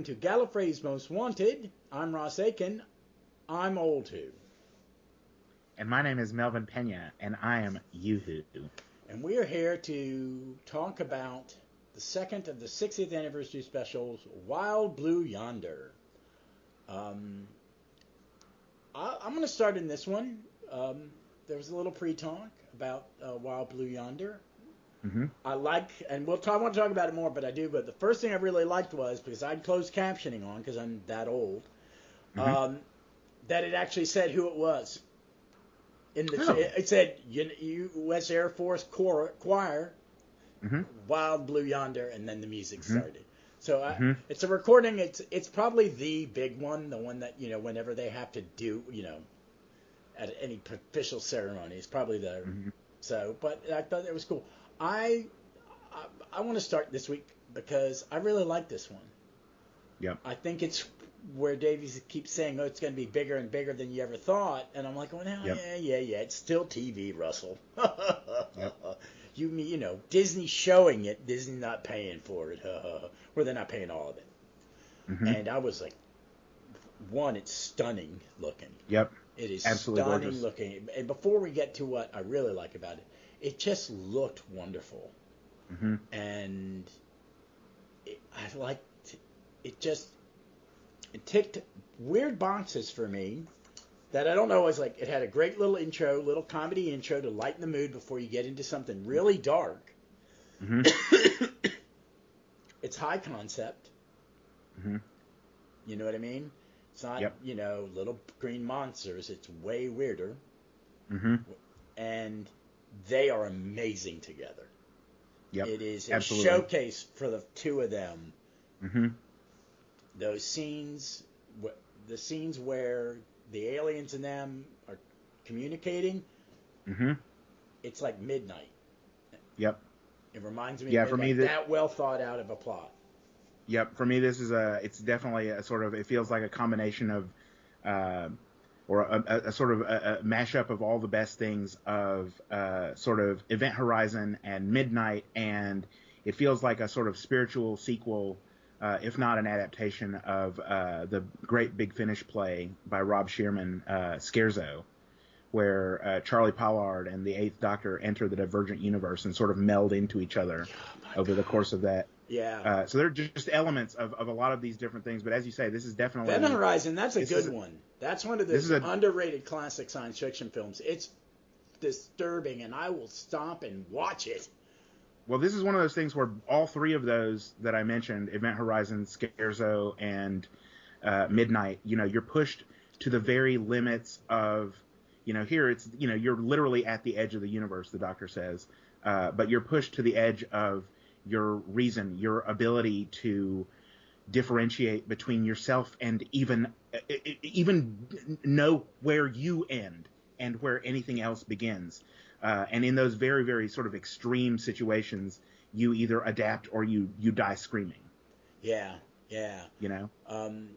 welcome to Gallifrey's Most Wanted. I'm Ross Aiken. I'm old who. And my name is Melvin Pena, and I am Yoo-hoo. And we are here to talk about the second of the 60th anniversary specials, Wild Blue Yonder. I'm going to start in this one. There was a little pre-talk about Wild Blue Yonder. Mm-hmm. I like, and I want to talk about it more, but the first thing I really liked was, because I'd closed captioning on, because I'm that old, that it actually said who it was. It said U.S. Air Force Choir, Wild Blue Yonder, and then the music started. So it's a recording. It's probably the big one, the one that, whenever they have to do, at any official ceremony, it's probably there. So, but I thought it was cool. I want to start this week because I really like this one. Yep. I think it's where Davies keeps saying, "Oh, it's going to be bigger and bigger than you ever thought," and I'm like, "Well, yeah, it's still TV, Russell." Yep. Disney showing it, Disney not paying for it, or they're not paying all of it. And I was like, one, it's stunning looking. Yep. It is absolutely stunning gorgeous looking. And before we get to what I really like about it, it just looked wonderful. And I liked it. It ticked weird boxes for me that I don't know. It had a great little comedy intro to lighten the mood before you get into something really dark. It's high concept. You know what I mean? It's not, little green monsters. It's way weirder. And they are amazing together. Yep. It is a absolutely. showcase for the two of them. Those scenes, the scenes where the aliens and them are communicating, it's like midnight. Yep. It reminds me of for me that well thought out of a plot. Yep. For me, it's definitely a sort of, it feels like a combination of, or a sort of a mashup of all the best things of sort of Event Horizon and Midnight, and it feels like a sort of spiritual sequel, if not an adaptation of the great Big Finish play by Rob Shearman, Scherzo, where Charlie Pollard and the Eighth Doctor enter the Divergent Universe and sort of meld into each other over the course of that. Yeah. So they're just elements of a lot of these different things. But as you say, this is definitely... Event Horizon, that's a good one. That's one of the underrated classic science fiction films. It's disturbing, and I will stop and watch it. Well, this is one of those things where all three of those that I mentioned, Event Horizon, Scherzo, and Midnight, you're pushed to the very limits of, here it's, you're literally at the edge of the universe, the Doctor says, but you're pushed to the edge of your reason, your ability to differentiate between yourself and even know where you end and where anything else begins. And in those very, very sort of extreme situations, you either adapt or you die screaming. Yeah. And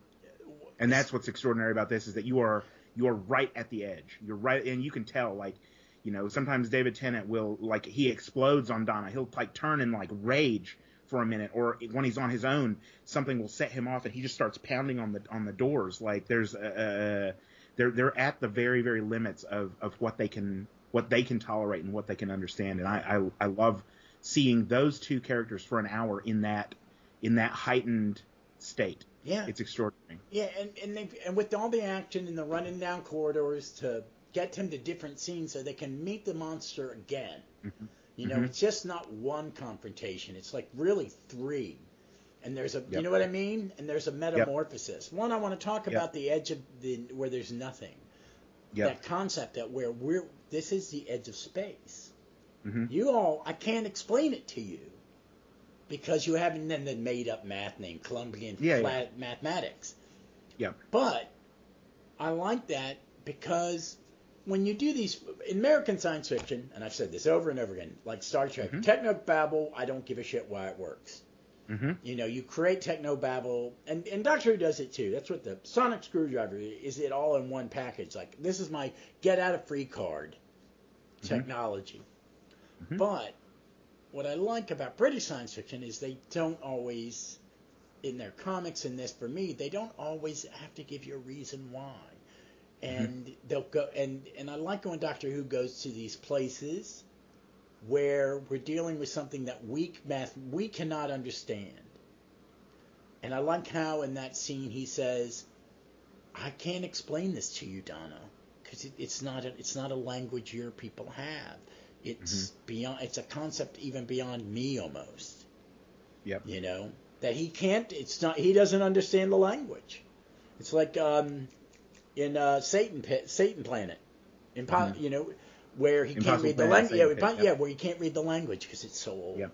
that's what's extraordinary about this, is that you are right at the edge. You're right, and you can tell, sometimes David Tennant will, he explodes on Donna. He'll turn and rage for a minute, or when he's on his own, something will set him off and he just starts pounding on the doors. There's they're at the very, very limits of what they can tolerate and what they can understand. And I love seeing those two characters for an hour in that heightened state. Yeah, it's extraordinary. Yeah, and with all the action and the running down corridors to get him to different scenes so they can meet the monster again. It's just not one confrontation. It's really three. And there's you know what I mean? And there's a metamorphosis. One, I want to talk about the edge of where there's nothing. That concept that this is the edge of space. I can't explain it to you because you haven't then made up math named Columbian flat mathematics. Yeah. But I like that because when you do these in American science fiction, and I've said this over and over again, like Star Trek, technobabble, I don't give a shit why it works. You create technobabble, and Doctor Who does it too. That's what the sonic screwdriver is. It all in one package. This is my get out of free card technology. But what I like about British science fiction is they don't always in their comics and this, for me, they don't always have to give you a reason why. And they'll go, and I like when Doctor Who goes to these places where we're dealing with something that we cannot understand. And I like how in that scene he says, I can't explain this to you, Donna, because it's not a language your people have. It's beyond. It's a concept even beyond me almost. Yep. You know that he can't. It's not. He doesn't understand the language. It's like in Satan Planet, you know, where he can't read the language. Where he can't read the language because it's so old. Yep.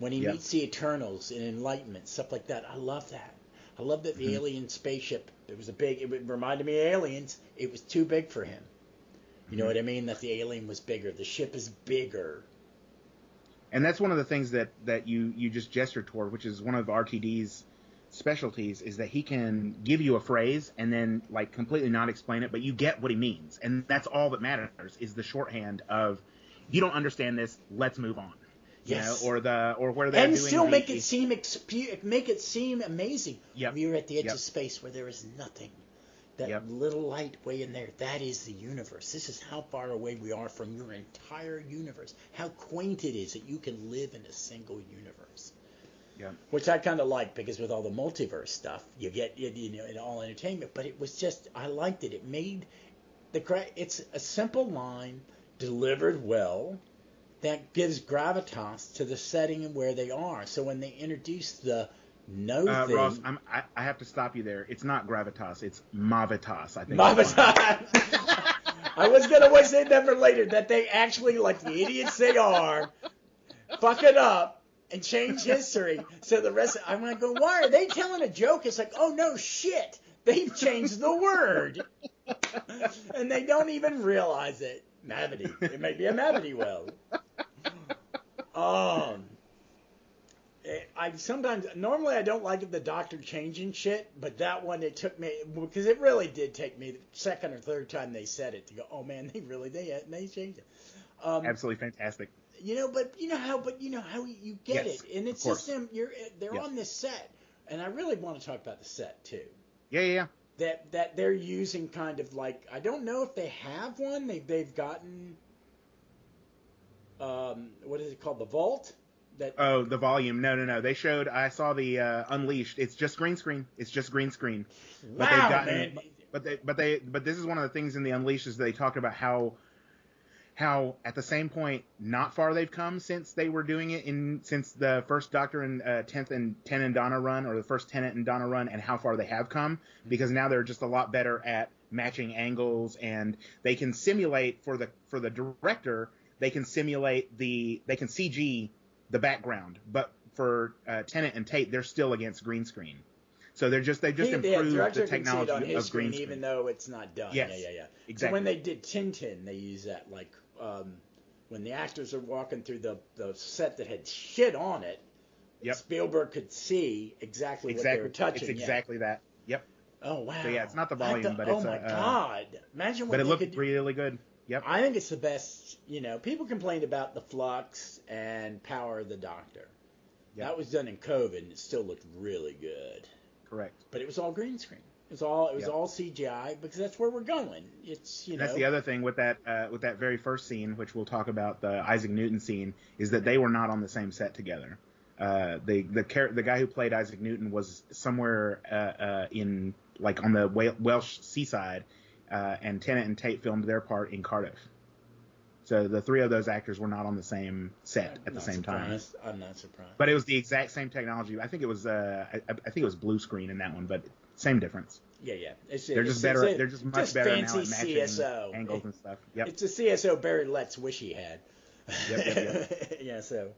When he meets the Eternals in Enlightenment, stuff like that. I love that. I love that the alien spaceship. It reminded me of Aliens. It was too big for him. You know what I mean? That the alien was bigger. The ship is bigger. And that's one of the things that you just gestured toward, which is one of RTD's specialties, is that he can give you a phrase and then like completely not explain it, but you get what he means. And that's all that matters, is the shorthand of, you don't understand this, let's move on. Yes. You know, or where they're and doing still make it seem amazing. Yep. We're at the edge of space where there is nothing. That little light way in there, that is the universe. This is how far away we are from your entire universe. How quaint it is that you can live in a single universe. Yeah. Which I kind of like, because with all the multiverse stuff, you get in all entertainment. But it was just, I liked it. It made it's a simple line delivered well that gives gravitas to the setting and where they are. So when they introduce the thing. Ross, I have to stop you there. It's not gravitas. It's mavitas, I think. Mavitas. I was going to say that for later, that they actually, like the idiots they are, fuck it up and change history. So the rest, I'm like, why are they telling a joke? It's like, oh, no, shit. They've changed the word. And they don't even realize it. Mavity. It may be a Mavity well. Normally I don't like the Doctor changing shit, but that one, it took me, because it really did take me the second or third time they said it to go, oh man, they changed it. Absolutely fantastic. But you know how you get it, and it's just them. They're on this set, and I really want to talk about the set too. Yeah. That they're using kind of like, I don't know if they have one. They've gotten what is it called, the vault. The volume. No. They showed. I saw the Unleashed. It's just green screen. But wow, man. But this is one of the things in the Unleashed, is they talked about how at the same point, not far they've come since they were doing it since the first Doctor and 10th and Donna run, or the first Tennant and Donna run, and how far they have come, because now they're just a lot better at matching angles, and they can simulate for the director. They can CG the background, but for Tennant and Tate, they're still against green screen. So they've just improved the technology on his of green screen, even though it's not done. Yes, yeah. Exactly. So when they did Tintin, they used that, like when the actors are walking through the set that had shit on it. Yep. Spielberg could see exactly what they were touching. It's exactly that. Yep. Oh wow. So yeah, it's not the volume, but it's oh my god! Imagine what. But it looked really good. Yep. I think it's the best. People complained about the flux and power of the Doctor. Yep. That was done in COVID, and it still looked really good. Correct. But it was all green screen. It was all CGI, because that's where we're going. It's That's the other thing with that very first scene, which we'll talk about, the Isaac Newton scene, is that they were not on the same set together. The guy who played Isaac Newton was somewhere in, like, on the Welsh seaside, and Tennant and Tate filmed their part in Cardiff. So the three of those actors were not on the same set at the same time. I'm not surprised. But it was the exact same technology. I think it was blue screen in that one, but same difference. Yeah. They're just better. They're just much better now at matching CSO angles and stuff. Yep. It's a CSO Barry Letts wish he had. Yep. Yeah. So,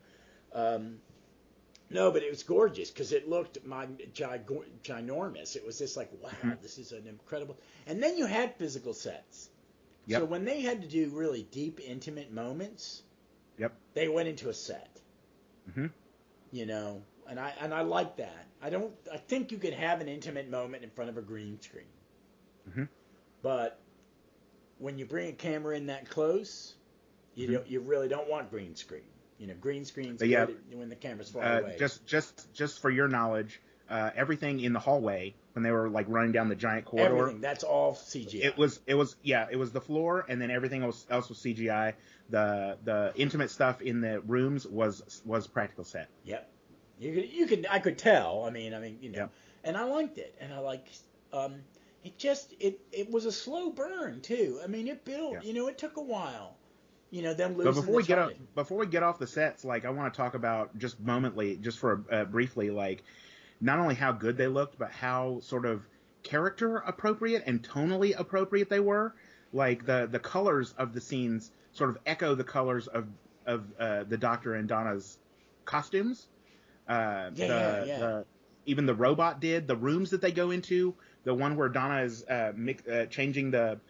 no, but it was gorgeous, because it looked ginormous. It was just like, wow, this is an incredible. And then you had physical sets. Yep. So when they had to do really deep, intimate moments, they went into a set. Mm-hmm. And I like that. I think you can have an intimate moment in front of a green screen. Mm-hmm. But when you bring a camera in that close, you really don't want green screen. Green screen's good when the camera's far away. Just for your knowledge, everything in the hallway when they were like running down the giant corridor. Everything. That's all CGI. It was the floor, and then everything else was CGI. The intimate stuff in the rooms was practical set. Yep. I could tell. I mean, Yep. and I liked it, and I like, it was a slow burn too. I mean, it built. Yeah. It took a while. Them losing. But before we get off the sets, like I want to talk about just briefly, like not only how good they looked, but how sort of character appropriate and tonally appropriate they were. Like the colors of the scenes sort of echo the colors of the Doctor and Donna's costumes. Even the robot did. The rooms that they go into, the one where Donna is changing the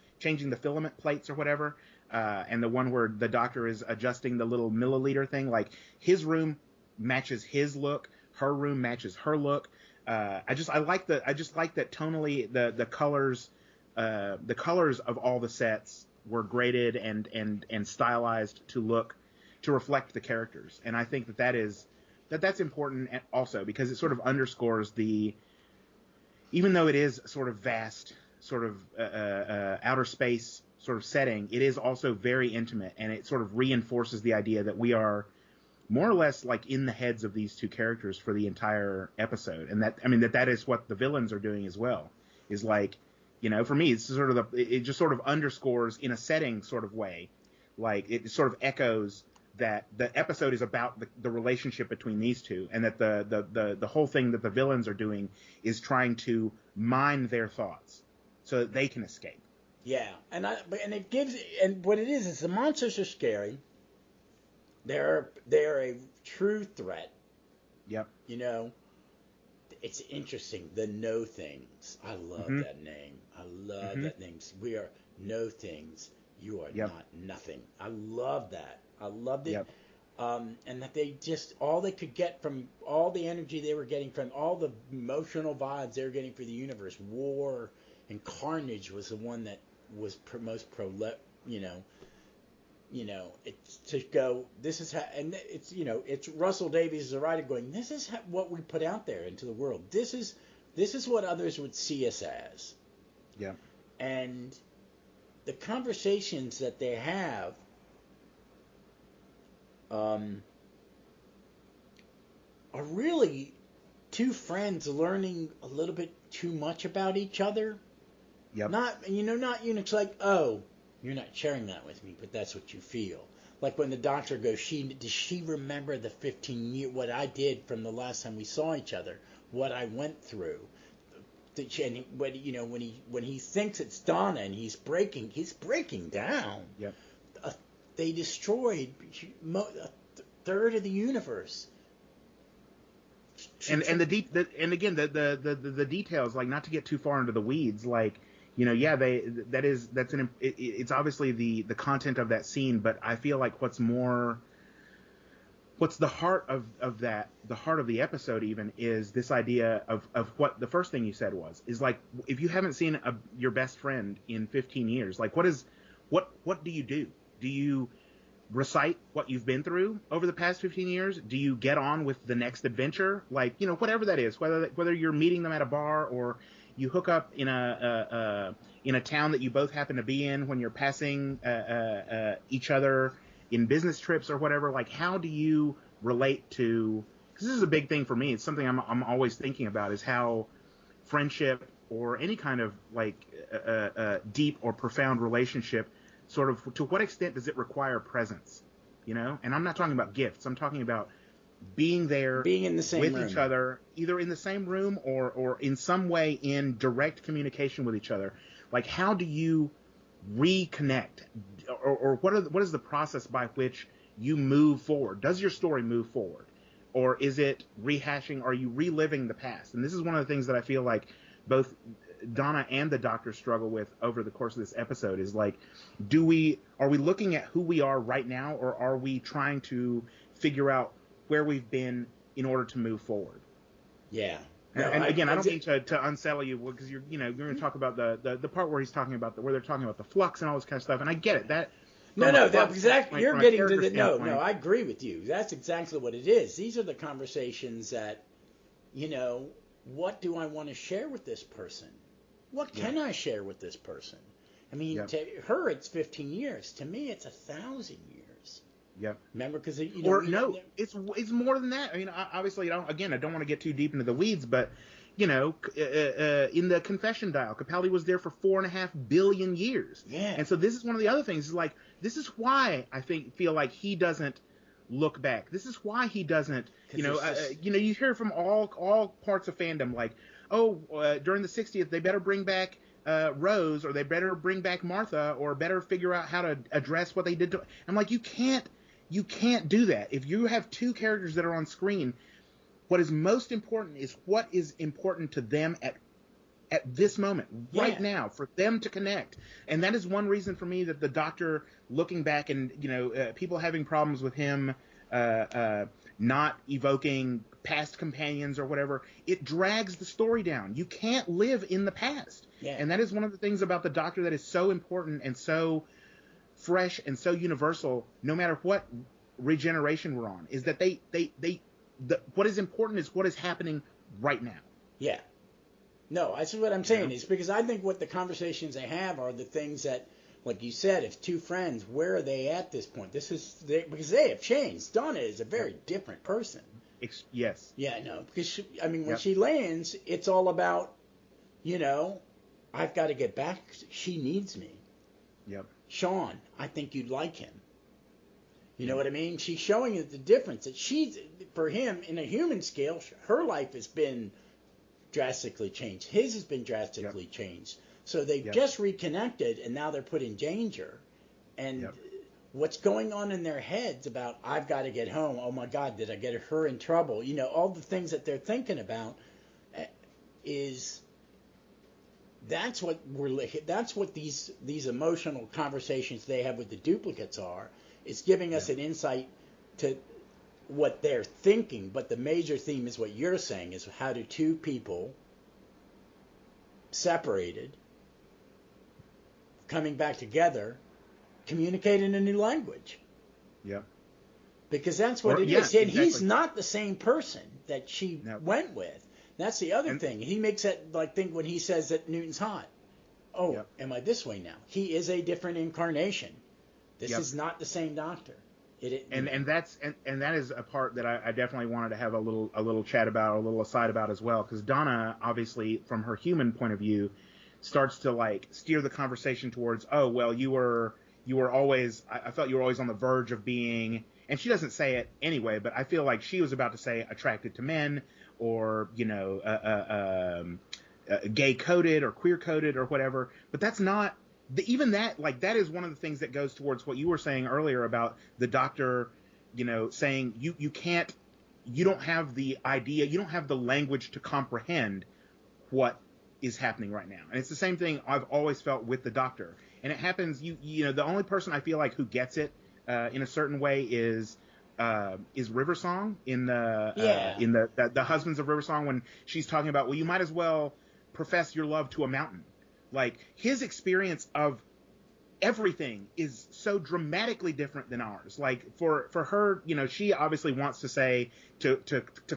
filament plates or whatever, and the one where the Doctor is adjusting the little milliliter thing, like his room matches his look, her room matches her look. I just like that tonally the colors of all the sets were graded and stylized to reflect the characters, and I think that's important also because it sort of underscores even though it is sort of vast, sort of outer space sort of setting, it is also very intimate, and it sort of reinforces the idea that we are more or less like in the heads of these two characters for the entire episode, and that is what the villains are doing as well. Is like, for me, it's sort of it just sort of underscores in a setting sort of way, like it sort of echoes that the episode is about the relationship between these two, and that the whole thing that the villains are doing is trying to mine their thoughts so that they can escape. Yeah, and what it is the monsters are scary. They're a true threat. Yep. It's interesting. The No Things. I love that name. I love that name. We are no things. You are not nothing. I love that. I loved it. Yep. And that they just, all they could get from all the energy they were getting from all the emotional vibes they were getting for the universe, war and carnage was the one that was most it's to go, this is how, and it's Russell Davies as a writer going, this is what we put out there into the world. This is what others would see us as. Yeah. And the conversations that they have are really two friends learning a little bit too much about each other. Yep. Not Unix like, oh, you're not sharing that with me, but that's what you feel. Like when the Doctor goes, does she remember the 15 years, what I did from the last time we saw each other, what I went through? And when he thinks it's Donna and he's breaking down. Yep. They destroyed a third of the universe. And the details, like, not to get too far into the weeds, like, it's obviously the content of that scene, but I feel like what's the heart of that, the heart of the episode even, is this idea of what the first thing you said is like, if you haven't seen your best friend in 15 years, like, what do you do? Do you recite what you've been through over the past 15 years? Do you get on with the next adventure? Like, whatever that is, whether you're meeting them at a bar or you hook up in a town that you both happen to be in when you're passing each other in business trips or whatever. Like, how do you relate to? Because this is a big thing for me. It's something I'm always thinking about, is how friendship or any kind of like deep or profound relationship, sort of, to what extent does it require presence? And I'm not talking about gifts. I'm talking about being there, being in the same with room. Each other, either in the same room or in some way in direct communication with each other. Like, how do you reconnect, or what is the process by which you move forward? Does your story move forward, or is it rehashing? Are you reliving the past? And this is one of the things that I feel like both Donna and the Doctor struggle with over the course of this episode, is like, are we looking at who we are right now, or are we trying to figure out where we've been in order to move forward? Yeah. And again, I don't mean to unsettle you, because you're going to talk about the part where he's talking about where they're talking about the flux and all this kind of stuff, and I get it. That that's exactly, you're getting to the no. I agree with you. That's exactly what it is. These are the conversations that, what do I want to share with this person? What can I share with this person? I mean, to her it's 15 years. To me, it's 1,000 years. Yep. Remember, because it's more than that. I mean, obviously, I don't want to get too deep into the weeds, but in the confession dial, Capaldi was there for 4.5 billion years. Yeah. And so this is one of the other things. Is like, this is why I feel like he doesn't look back. This is why he doesn't. You hear from all parts of fandom like, during the 60th they better bring back Rose, or they better bring back Martha, or better figure out how to address what they did to. I'm like, you can't do that. If you have two characters that are on screen, what is most important is what is important to them at this moment, right now, for them to connect. And that is one reason for me that the Doctor, looking back and, people having problems with him not evoking past companions or whatever, it drags the story down. You can't live in the past. Yeah. And that is one of the things about the Doctor that is so important and so fresh and so universal, no matter what regeneration we're on, is that what is important is what is happening right now. Yeah. No, that's what I'm saying. Is because I think what the conversations they have are the things that, like you said, if two friends, where are they at this point? Because they have changed. Donna is a very different person. Yes. Yeah, no, because when she lands, it's all about, I've got to get back. She needs me. Yep. Sean, I think you'd like him. You know what I mean? She's showing you the difference that for him, in a human scale, her life has been drastically changed. His has been drastically changed. So they've just reconnected, and now they're put in danger. And what's going on in their heads about, I've got to get home. Oh, my God, did I get her in trouble? All the things that they're thinking about that's what these emotional conversations they have with the duplicates are. It's giving us an insight to what they're thinking, but the major theme is what you're saying, is how do two people separated, coming back together, communicate in a new language. Yeah. Because that's what it is. And he's not the same person that she went with. That's the other thing. He makes that think when he says that Newton's hot. Oh, am I this way now? He is a different incarnation. This is not the same Doctor. And that is a part that I definitely wanted to have a little chat about, a little aside about as well, because Donna, obviously, from her human point of view, starts to steer the conversation towards, oh well, you were always, I felt you were always on the verge of being, and she doesn't say it anyway, but I feel like she was about to say attracted to men, or gay coded or queer coded or whatever, but that's not. Even that, that is one of the things that goes towards what you were saying earlier about the Doctor, saying you don't have the idea, you don't have the language to comprehend what is happening right now. And it's the same thing I've always felt with the Doctor. And it happens, the only person I feel like who gets it in a certain way is Riversong in the Husbands of Riversong, when she's talking about, well, you might as well profess your love to a mountain. His experience of everything is so dramatically different than ours. For her, she obviously wants to say, to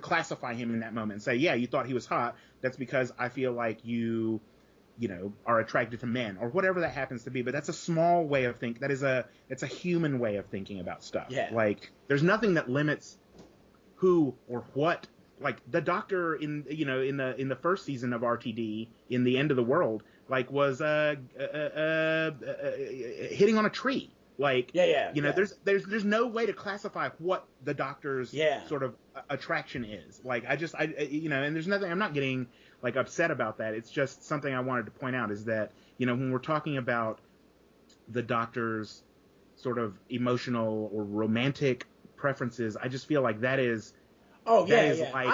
classify him in that moment and say, yeah, you thought he was hot. That's because I feel like you are attracted to men, or whatever that happens to be. But that's a small way of thinking. It's a human way of thinking about stuff. Yeah. There's nothing that limits who or what. The Doctor in the first season of RTD, in the End of the World, was hitting on a tree. There's no way to classify what the Doctor's sort of attraction is. And there's nothing. I'm not getting upset about that. It's just something I wanted to point out, is that when we're talking about the Doctor's sort of emotional or romantic preferences, I just feel like that is. Oh yeah,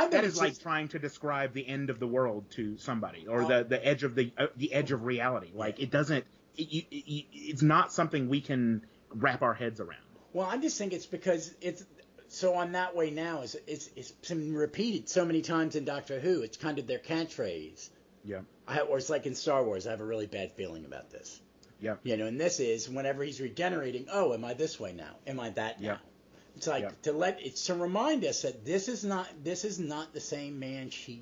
that is trying to describe the end of the world to somebody, or the edge of the edge of reality. It doesn't. It's not something we can wrap our heads around. Well, I just think it's because it's so on that way now. It's been repeated so many times in Doctor Who. It's kind of their catchphrase. Yeah. Or it's like in Star Wars. I have a really bad feeling about this. Yeah. And this is whenever he's regenerating. Oh, am I this way now? Am I that now? It's to remind us that this is not the same man she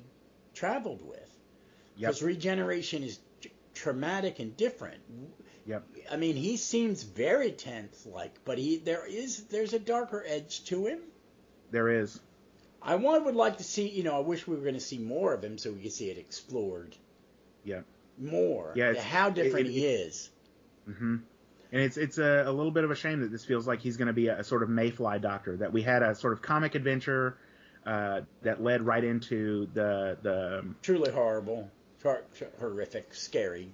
traveled with. Yep. Because regeneration is traumatic and different. Yep. I mean, he seems very tenth-like, but there's a darker edge to him. There is. I would like to see, I wish we were going to see more of him so we could see it explored. Yeah. More. Yeah. How different he is. Mm-hmm. And it's a little bit of a shame that this feels like he's going to be a sort of Mayfly Doctor, that we had a sort of comic adventure that led right into the truly horrible, horrific, scary.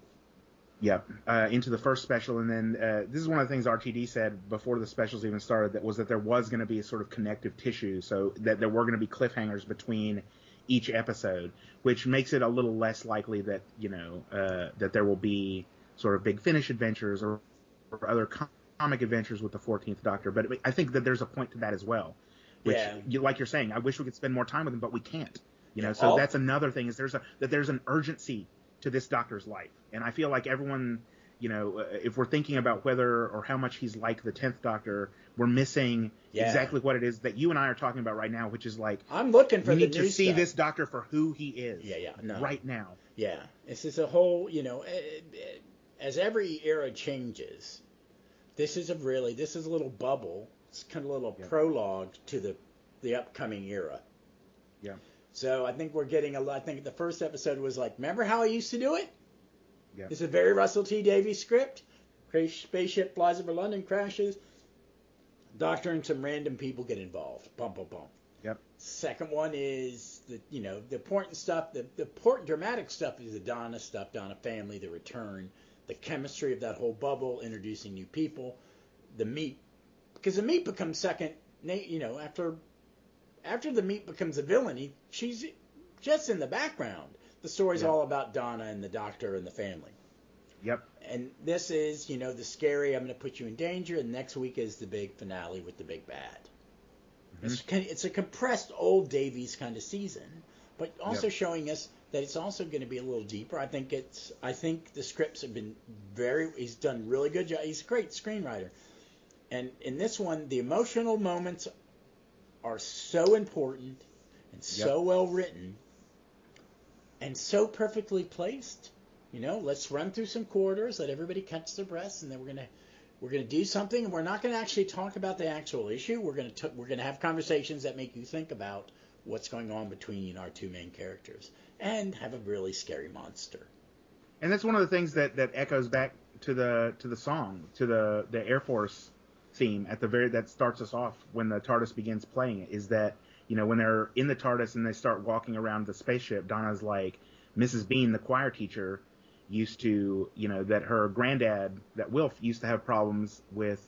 Yep, into the first special, and then this is one of the things RTD said before the specials even started, that there was going to be a sort of connective tissue, so that there were going to be cliffhangers between each episode, which makes it a little less likely that that there will be sort of big Finish adventures or other comic adventures with the 14th Doctor. But I think that there's a point to that as well, which, like you're saying, I wish we could spend more time with him, but we can't. So that's another thing, is there's an urgency to this Doctor's life. And I feel like everyone, if we're thinking about whether or how much he's like the 10th Doctor, we're missing exactly what it is that you and I are talking about right now, which is like, I'm looking for we the need new to see stuff. this Doctor for who he is right now. Yeah. This is a whole, as every era changes, this is a little bubble. It's kind of a little prologue to the upcoming era. Yeah. So I think we're getting I think the first episode was like, remember how I used to do it? Yeah. It's a very Russell T Davies script. Spaceship flies over London, crashes. Doctor and some random people get involved. Bum, bum, bum. Yep. Second one is the important stuff. The important dramatic stuff is the Donna stuff, Donna family, the return, the chemistry of that whole bubble, introducing new people, the meat, because the meat becomes second. After the meat becomes a villain, she's just in the background. The story's all about Donna and the Doctor and the family. Yep. And this is, the scary, I'm going to put you in danger, and next week is the big finale with the big bad. Mm-hmm. It's a compressed old Davies kind of season, but also showing us that it's also going to be a little deeper. I think the scripts have been he's done really good job. He's a great screenwriter. And in this one, the emotional moments are so important and so well written and so perfectly placed. Let's run through some quarters, let everybody catch their breaths, and then we're gonna do something, and we're not gonna actually talk about the actual issue. We're gonna have conversations that make you think about what's going on between our two main characters, and have a really scary monster. And that's one of the things that echoes back to the song, to the Air Force theme that starts us off when the TARDIS begins playing it, is that when they're in the TARDIS and they start walking around the spaceship, Donna's like, Mrs. Bean, the choir teacher, used to, that her granddad, that Wilf, used to have problems with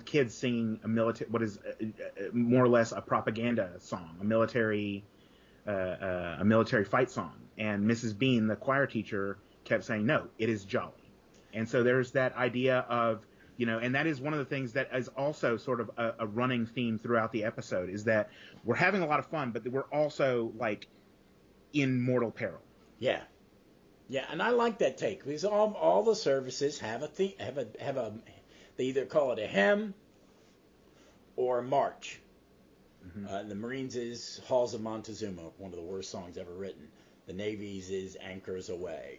kids singing what is more or less a propaganda song, a military fight song, and Mrs. Bean, the choir teacher, kept saying, no, it is jolly. And so there's that idea of, and that is one of the things that is also sort of a running theme throughout the episode, is that we're having a lot of fun, but we're also like in mortal peril. Yeah. Yeah, and I like that take, because all the services have a theme, they either call it a hymn or a march. Mm-hmm. The Marines is Halls of Montezuma, one of the worst songs ever written. The Navy's is Anchors Aweigh.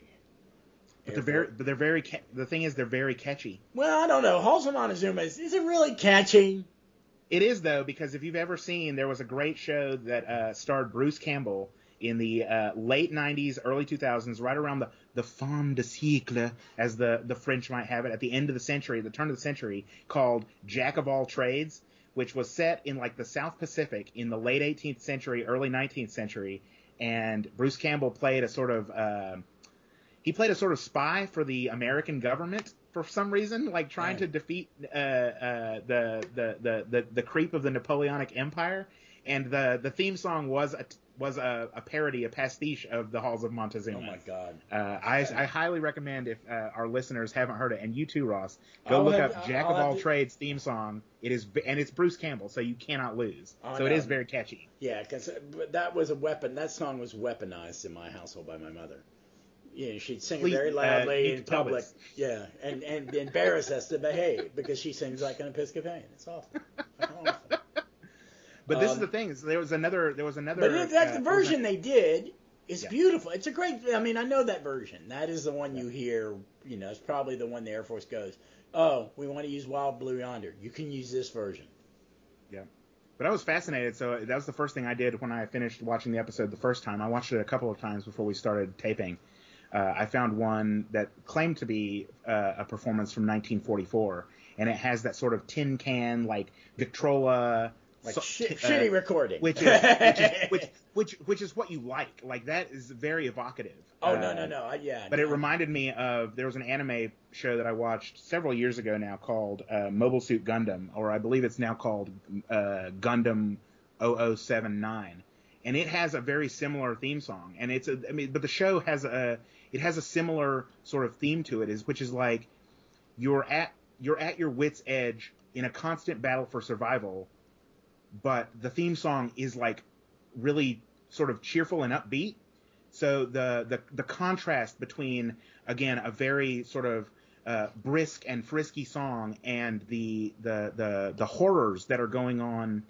But they're very catchy. Well, I don't know. Halls of Montezuma is it really catchy? It is, though, because if you've ever seen, there was a great show that starred Bruce Campbell in the late 90s, early 2000s, right around the fin de siècle, as the French might have it, at the end of the century, the turn of the century, called Jack of All Trades, which was set in like the South Pacific in the late 18th century, early 19th century, and Bruce Campbell played a sort of spy for the American government for some reason, like trying to defeat the creep of the Napoleonic Empire, and the theme song was a parody, a pastiche of the Halls of Montezuma. Oh my God! I highly recommend, if our listeners haven't heard it, and you too, Ross, go look up Jack of All Trades theme song. It's Bruce Campbell, so you cannot lose. It is very catchy. Yeah, because that was a weapon. That song was weaponized in my household by my mother. She'd sing it very loudly in public. Yeah, and embarrass us to behave because she sings like an Episcopalian. It's awful. But this is the thing. There was another. But that's the version they did. It's beautiful. It's a great. I mean, I know that version. That is the one you hear. You know, it's probably the one the Air Force goes, "Oh, we want to use Wild Blue Yonder. You can use this version." Yeah. But I was fascinated. So that was the first thing I did when I finished watching the episode the first time. I watched it a couple of times before we started taping. I found one that claimed to be a performance from 1944, and it has that sort of tin can, like Victrola, shitty recording, which is what you like. Like, that is very evocative. Oh no, yeah. But it reminded me of, there was an anime show that I watched several years ago now called Mobile Suit Gundam, or I believe it's now called Gundam 0079. And it has a very similar theme song, and but the show has a similar sort of theme to it, which is like you're at your wit's edge in a constant battle for survival, but the theme song is like really sort of cheerful and upbeat. So the contrast between, again, a very sort of brisk and frisky song and the horrors that are going on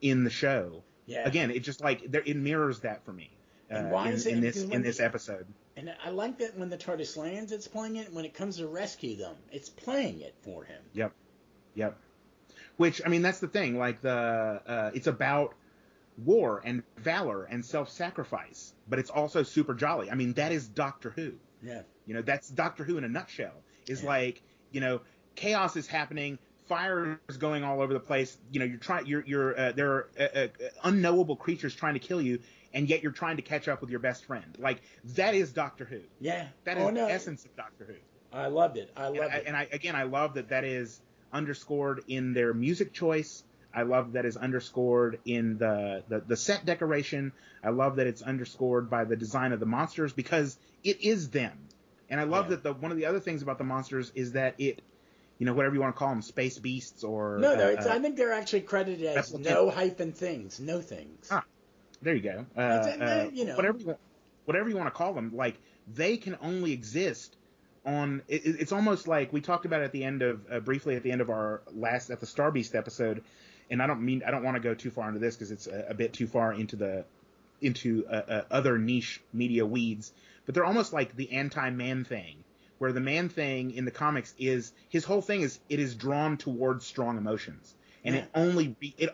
in the show. Yeah. Again, it just like it mirrors that for me. And why is it in this episode? And I like that when the TARDIS lands, it's playing it. When it comes to rescue them, it's playing it for him. Yep. Which, I mean, that's the thing. Like it's about war and valor and self-sacrifice, but it's also super jolly. I mean, that is Doctor Who. Yeah. You know, that's Doctor Who in a nutshell. Is like, you know, chaos is happening. Fire is going all over the place. You know, there are unknowable creatures trying to kill you, and yet you're trying to catch up with your best friend. Like, that is Doctor Who. Yeah. That is the essence of Doctor Who. I loved it. I love that is underscored in their music choice. I love that is underscored in the set decoration. I love that it's underscored by the design of the monsters, because it is them. And I love that one of the other things about the monsters is that it, you know, whatever you want to call them, space beasts or... No, I think they're actually credited as no things. Ah, there you go. You know. Whatever you want to call them, like, they can only exist on... It's almost like we talked about at the end of... briefly at the end of our at the Star Beast episode, and I don't want to go too far into this because it's a bit too far into other niche media weeds, but they're almost like the anti-Man Thing, where the Man Thing in the comics is, his whole thing is, it is drawn towards strong emotions, and it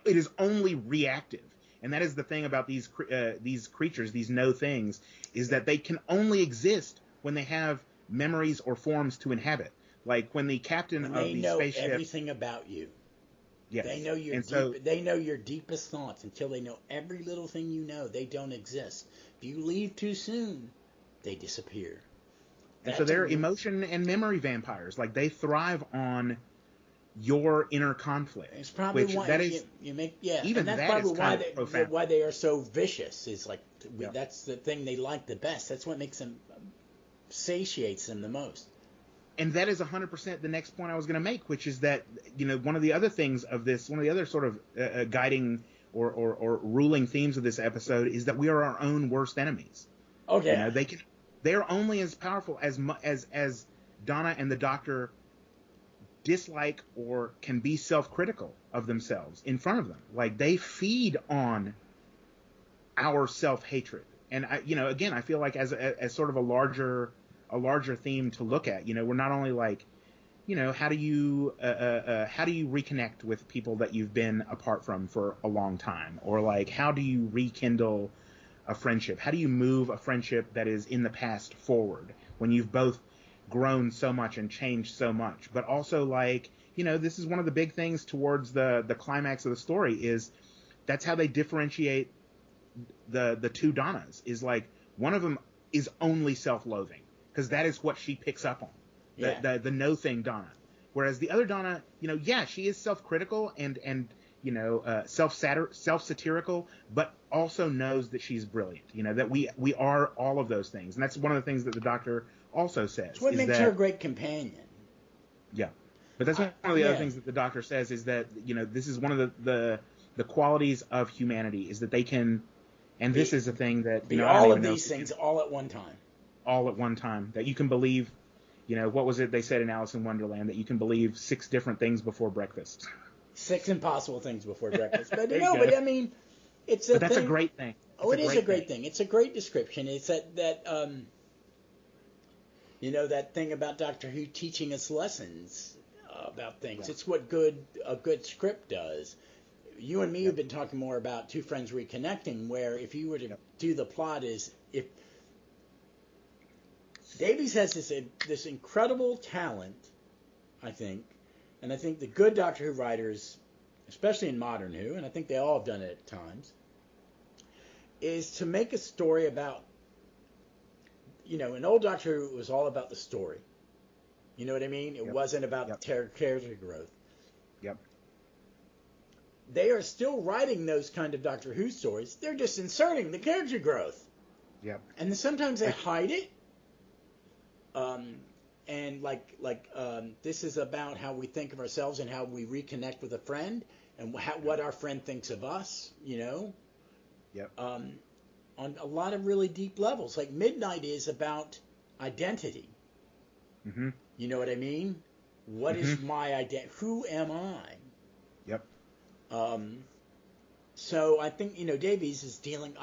is only reactive. And that is the thing about these creatures, these no things, is that they can only exist when they have memories or forms to inhabit. Like when the captain of the spaceship, they know everything about you. Yes. They know your deepest thoughts. Until they know every little thing you know, they don't exist. If you leave too soon, they disappear. And so they're emotion and memory vampires. Like, they thrive on your inner conflict. It's probably why and that's probably why they are so vicious. Is like that's the thing they like the best. That's what makes them satiates them the most. And that is 100% the next point I was going to make, which is that, you know, one of the other things of this, one of the other sort of guiding or ruling themes of this episode is that we are our own worst enemies. Okay. You know, they're only as powerful as Donna and the Doctor dislike or can be self-critical of themselves in front of them. Like, they feed on our self-hatred. And I feel like as sort of a larger theme to look at, you know, we're not only like, you know, how do you reconnect with people that you've been apart from for a long time, or like, how do you rekindle a friendship? How do you move a friendship that is in the past forward when you've both grown so much and changed so much? But also, like, you know, this is one of the big things towards the climax of the story, is that's how they differentiate the two Donnas, is like, one of them is only self-loathing, because that is what she picks up on, the no thing Donna, whereas the other Donna, you know, she is self-critical and you know, self-satirical, but also knows that she's brilliant, you know, that we are all of those things. And that's one of the things that the Doctor also says. It's what makes her a great companion. Yeah. But that's one of the other things that the Doctor says, is that, you know, this is one of the qualities of humanity, is that they can, and this is a thing that, you know, all of these things all at one time. All at one time. That you can believe, you know, what was it they said in Alice in Wonderland, that you can believe 6 different things before breakfast. 6 impossible things before breakfast. But no, but I mean, it's a that's a great thing. Oh, it is a great thing. It's a great description. It's that that thing about Doctor Who teaching us lessons about things. Yeah. It's what a good script does. You and me have been talking more about Two Friends Reconnecting, where if you were to do the plot is if Davies has this incredible talent, I think, and I think the good Doctor Who writers, especially in modern Who, and I think they all have done it at times, is to make a story about, in old Doctor Who, it was all about the story. You know what I mean? It wasn't about character growth. Yep. They are still writing those kind of Doctor Who stories. They're just inserting the character growth. Yep. And then sometimes they hide it. And this is about how we think of ourselves and how we reconnect with a friend and what our friend thinks of us, Yep. On a lot of really deep levels. Like Midnight is about identity. Mm-hmm. You know what I mean? What is my identity? Who am I? Yep. So I think, Davies is dealing,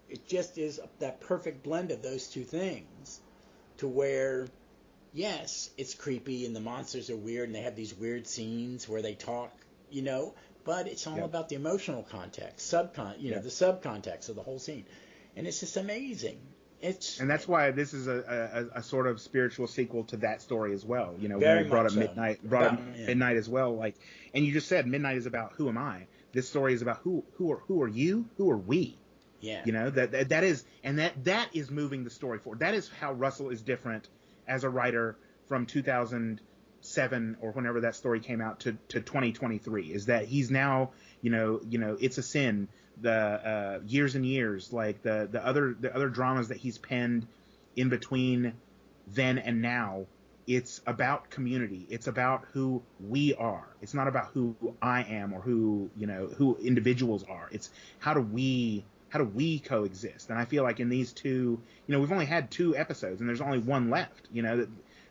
it just is that perfect blend of those two things to where, yes, it's creepy and the monsters are weird and they have these weird scenes where they talk, but it's all about the emotional context, the subcontext of the whole scene. And it's just amazing. And that's why this is a sort of spiritual sequel to that story as well. When we brought up Midnight as well. Like, and you just said Midnight is about who am I. This story is about who are you? Who are we? Yeah. That is moving the story forward. That is how Russell is different as a writer from 2007 or whenever that story came out to 2023. Is that he's now It's a Sin. The years and years, like the other dramas that he's penned in between then and now, it's about community. It's about who we are. It's not about who I am or who individuals are. It's how do we coexist? And I feel like in these two, we've only had 2 episodes and there's only one left.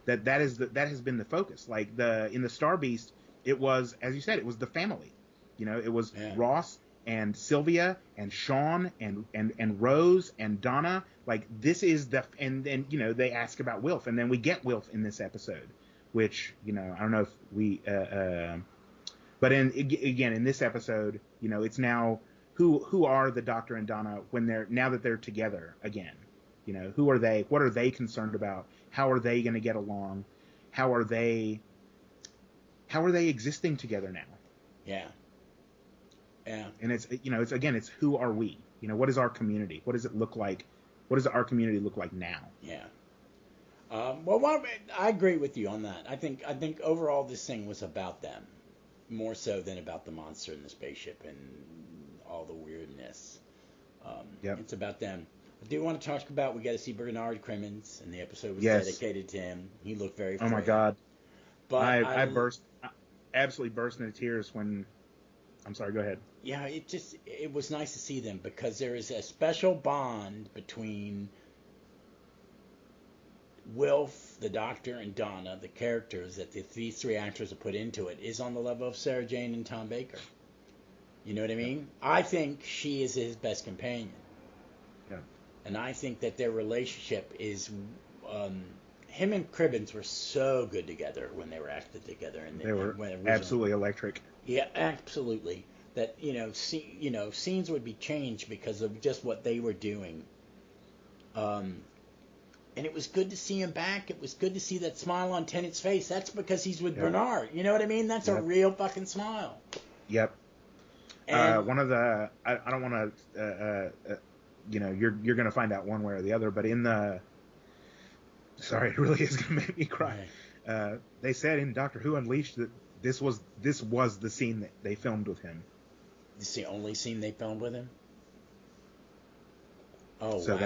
That has been the focus. Like in the Star Beast, it was, as you said, it was the family. It was Ross and Sylvia and Sean and Rose and Donna. Like this is and then they ask about Wilf, and then we get Wilf in this episode, which I don't know if we but in this episode, it's now who are the Doctor and Donna now that they're together again. Who are they? What are they concerned about? How are they going to get along? How are they existing together now? Yeah. Yeah. And it's who are we? What is our community? What does it look like? What does our community look like now? Yeah. I agree with you on that. I think overall this thing was about them more so than about the monster in the spaceship and all the weirdness. It's about them. I do want to talk about, we got to see Bernard Crimmins, and the episode was dedicated to him. He looked very Oh my God. But I absolutely burst into tears when, I'm sorry, go ahead. Yeah, it was nice to see them because there is a special bond between Wilf, the Doctor, and Donna, the characters that these 3 actors have put into it, is on the level of Sarah Jane and Tom Baker. You know what I mean? I think she is his best companion. Yeah. And I think that their relationship is... him and Cribbins were so good together when they were acted together. They were absolutely electric. Yeah, absolutely. That, scenes would be changed because of just what they were doing. And it was good to see him back. It was good to see that smile on Tennant's face. That's because he's with Bernard. You know what I mean? That's a real fucking smile. Yep. And one of the... I don't want to... you're going to find out one way or the other, but in the... Sorry, it really is going to make me cry. Right. They said in Doctor Who Unleashed that this was the scene that they filmed with him. This is the only scene they filmed with him? Oh, so wow.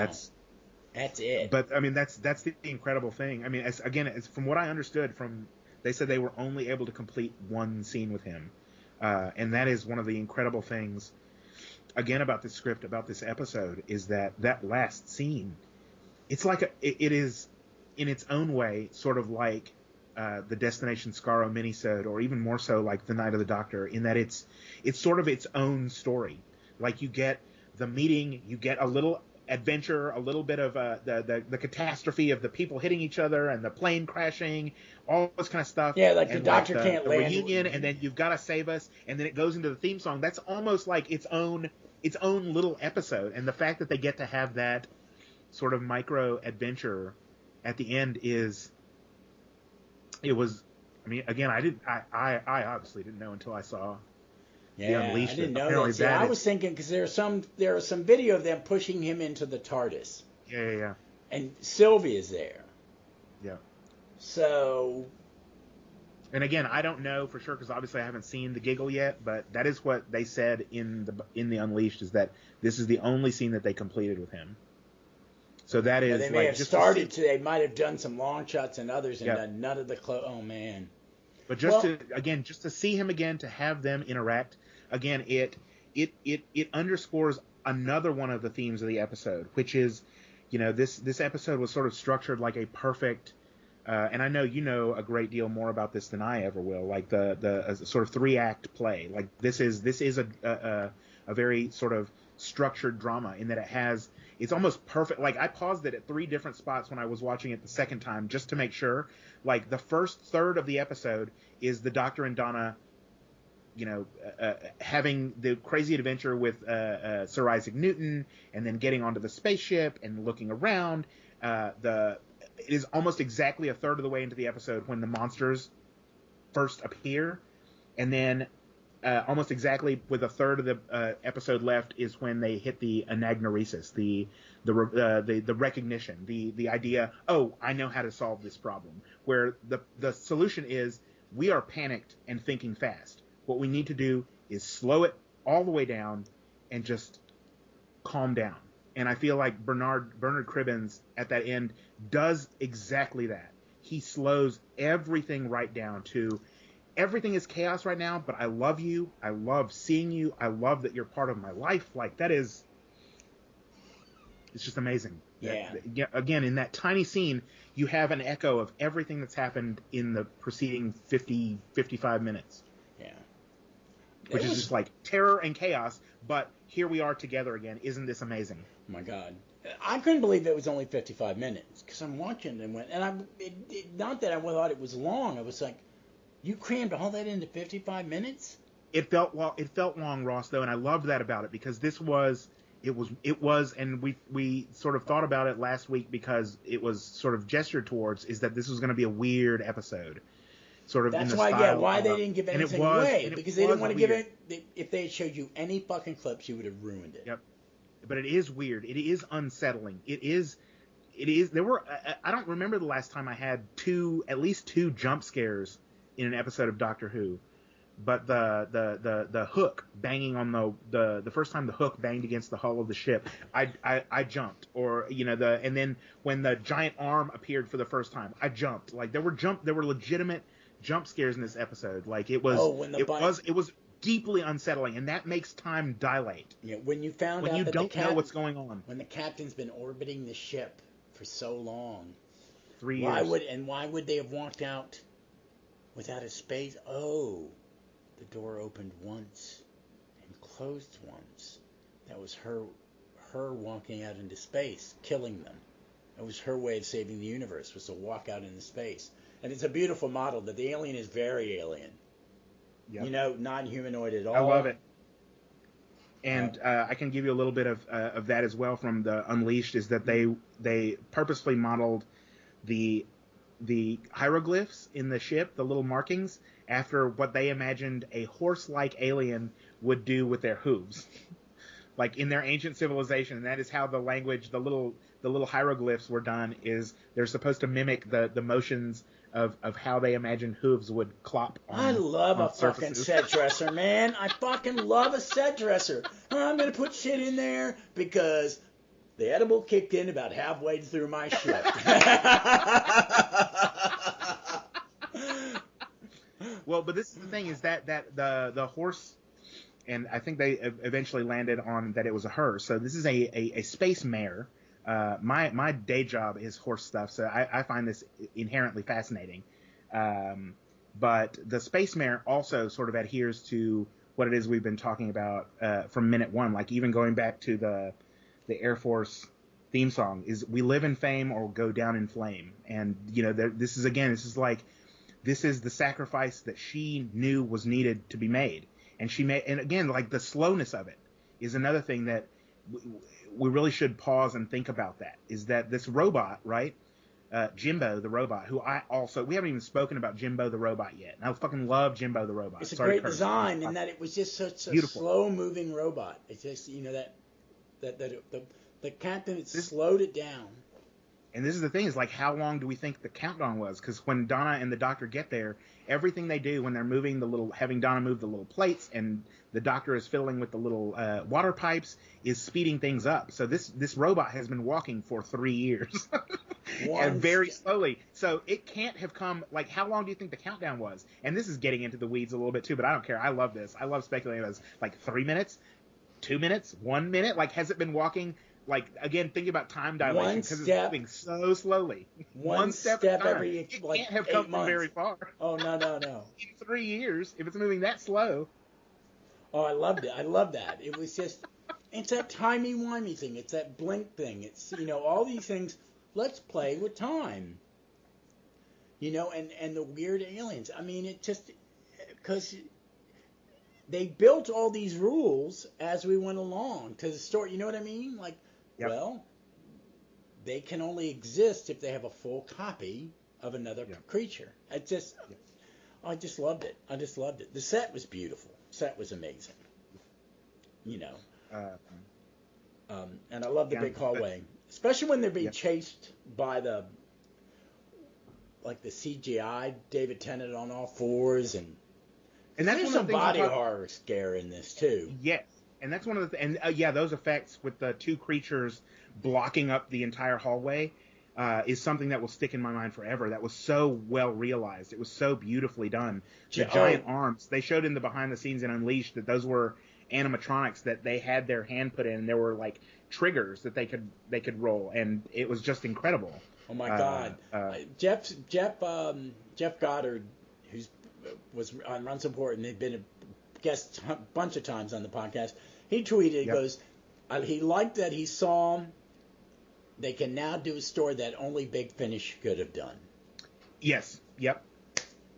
That's it. But, I mean, that's the incredible thing. I mean, it's from what I understood, they said they were only able to complete one scene with him. And that is one of the incredible things, again, about this script, about this episode, is that last scene, it's like it is, in its own way, sort of like the Destination Skaro minisode, or even more so like The Night of the Doctor, in that it's sort of its own story. Like, you get the meeting, you get a little adventure, a little bit of the catastrophe of the people hitting each other and the plane crashing, all this kind of stuff. Yeah, like and the Doctor can't the land. reunion, and then you've got to save us, and then it goes into the theme song. That's almost like its own little episode. And the fact that they get to have that sort of micro adventure at the end I mean, again, I obviously didn't know until I saw the Unleashed. I didn't know apparently that. See, I was thinking, because there was some video of them pushing him into the TARDIS. Yeah. And Sylvia's there. Yeah. So. And again, I don't know for sure, because obviously I haven't seen the giggle yet, but that is what they said in the Unleashed, is that this is the only scene that they completed with him. So that is, they may have started to. They might have done some long shots and others, and done none of the oh man. But just to see him again, to have them interact again, it underscores another one of the themes of the episode, which is, this episode was sort of structured like a perfect. And I know you know a great deal more about this than I ever will. Like a sort of 3-act play. Like this is a very sort of structured drama in that it's almost perfect. Like, I paused it at 3 different spots when I was watching it the second time just to make sure. Like, the first third of the episode is the Doctor and Donna, having the crazy adventure with Sir Isaac Newton, and then getting onto the spaceship and looking around. It is almost exactly a third of the way into the episode when the monsters first appear, and then almost exactly with a third of the episode left is when they hit the anagnoresis, the recognition, the idea, oh, I know how to solve this problem, where the solution is, we are panicked and thinking fast. What we need to do is slow it all the way down and just calm down. And I feel like Bernard Cribbins at that end does exactly that. He slows everything right down to, everything is chaos right now, but I love you. I love seeing you. I love that you're part of my life. Like, it's just amazing. Yeah. Again, in that tiny scene, you have an echo of everything that's happened in the preceding 55 minutes. Yeah. Which is just like terror and chaos, but here we are together again. Isn't this amazing? Oh my God. I couldn't believe it was only 55 minutes, because I'm watching and not that I thought it was long. I was like, you crammed all that into 55 minutes? It felt long, Ross, though, and I loved that about it, because it was, and we sort of thought about it last week, because it was sort of gestured towards, is that this was going to be a weird episode. Sort of. That's in the why, style why of, they didn't give anything away, because they didn't want to give weird. it. If they had showed you any fucking clips, you would have ruined it. Yep. But it is weird. It is unsettling. It is. There were. I don't remember the last time I had at least two jump scares in an episode of Doctor Who. But the hook banging on the first time the hook banged against the hull of the ship, I jumped. Or and then when the giant arm appeared for the first time, I jumped. Like, there were legitimate jump scares in this episode. Like, it was it was deeply unsettling, and that makes time dilate. Yeah, when you found when out you that don't know what's going on. When the captain's been orbiting the ship for so long, 3 years. Why would they have walked out without a space? Oh, the door opened once and closed once. That was her walking out into space, killing them. That was her way of saving the universe, was to walk out into space. And it's a beautiful model that the alien is very alien. Yep. Non-humanoid at all. I love it. And I can give you a little bit of that as well from the Unleashed, is that they purposefully modeled the hieroglyphs in the ship, the little markings, after what they imagined a horse-like alien would do with their hooves. Like in their ancient civilization, and that is how the language, the little hieroglyphs were done, is they're supposed to mimic the motions of how they imagine hooves would clop on I love a surfaces. fucking set dresser, man. I fucking love a set dresser. I'm going to put shit in there because the edible kicked in about halfway through my shift. Well, but this is the thing, is that the horse, and I think they eventually landed on that it was a her. So this is a space mare. My day job is horse stuff, so I find this inherently fascinating. But the space mare also sort of adheres to what it is we've been talking about from minute one. Like even going back to the Air Force theme song is "We live in fame or go down in flame," and this is the sacrifice that she knew was needed to be made, and she made. And again, like the slowness of it is another thing that we really should pause and think about. That is that this robot, right? Jimbo the robot, who we haven't even spoken about Jimbo the robot yet. And I fucking love Jimbo the robot. It's a great design in that it was just such a slow moving robot. It's just the captain slowed it down. And this is the thing, is like, how long do we think the countdown was? Because when Donna and the Doctor get there, everything they do when they're moving having Donna move the little plates, and the Doctor is fiddling with the little water pipes, is speeding things up. So this robot has been walking for 3 years, and very slowly. So it can't have come, like, how long do you think the countdown was? And this is getting into the weeds a little bit too, but I don't care. I love this. I love speculating as like 3 minutes, 2 minutes, 1 minute. Like, has it been walking? Like, again, thinking about time dilation, because it's moving so slowly. One step every, it can't have come from very far. Oh, no. In 3 years, if it's moving that slow. Oh, I loved it. I love that. It was just, it's that timey-wimey thing. It's that blink thing. It's, all these things. Let's play with time. And the weird aliens. I mean, it just, because they built all these rules as we went along to the story. You know what I mean? Like, yep. Well, they can only exist if they have a full copy of another creature. I just loved it. I just loved it. The set was beautiful. The set was amazing. And I love the big hallway, especially when they're being chased by the CGI David Tennant on all fours, and that's there's some body horror scare in this too. Yes. And that's one of the those effects with the two creatures blocking up the entire hallway is something that will stick in my mind forever. That was so well realized. It was so beautifully done. The giant arms. They showed in the behind the scenes in Unleashed that those were animatronics that they had their hand put in. There were like triggers that they could roll, and it was just incredible. Oh my God! Jeff Goddard, was on Run Support, and they've been a guest a bunch of times on the podcast. He tweeted, goes, he liked that he saw they can now do a story that only Big Finish could have done. Yes. Yep.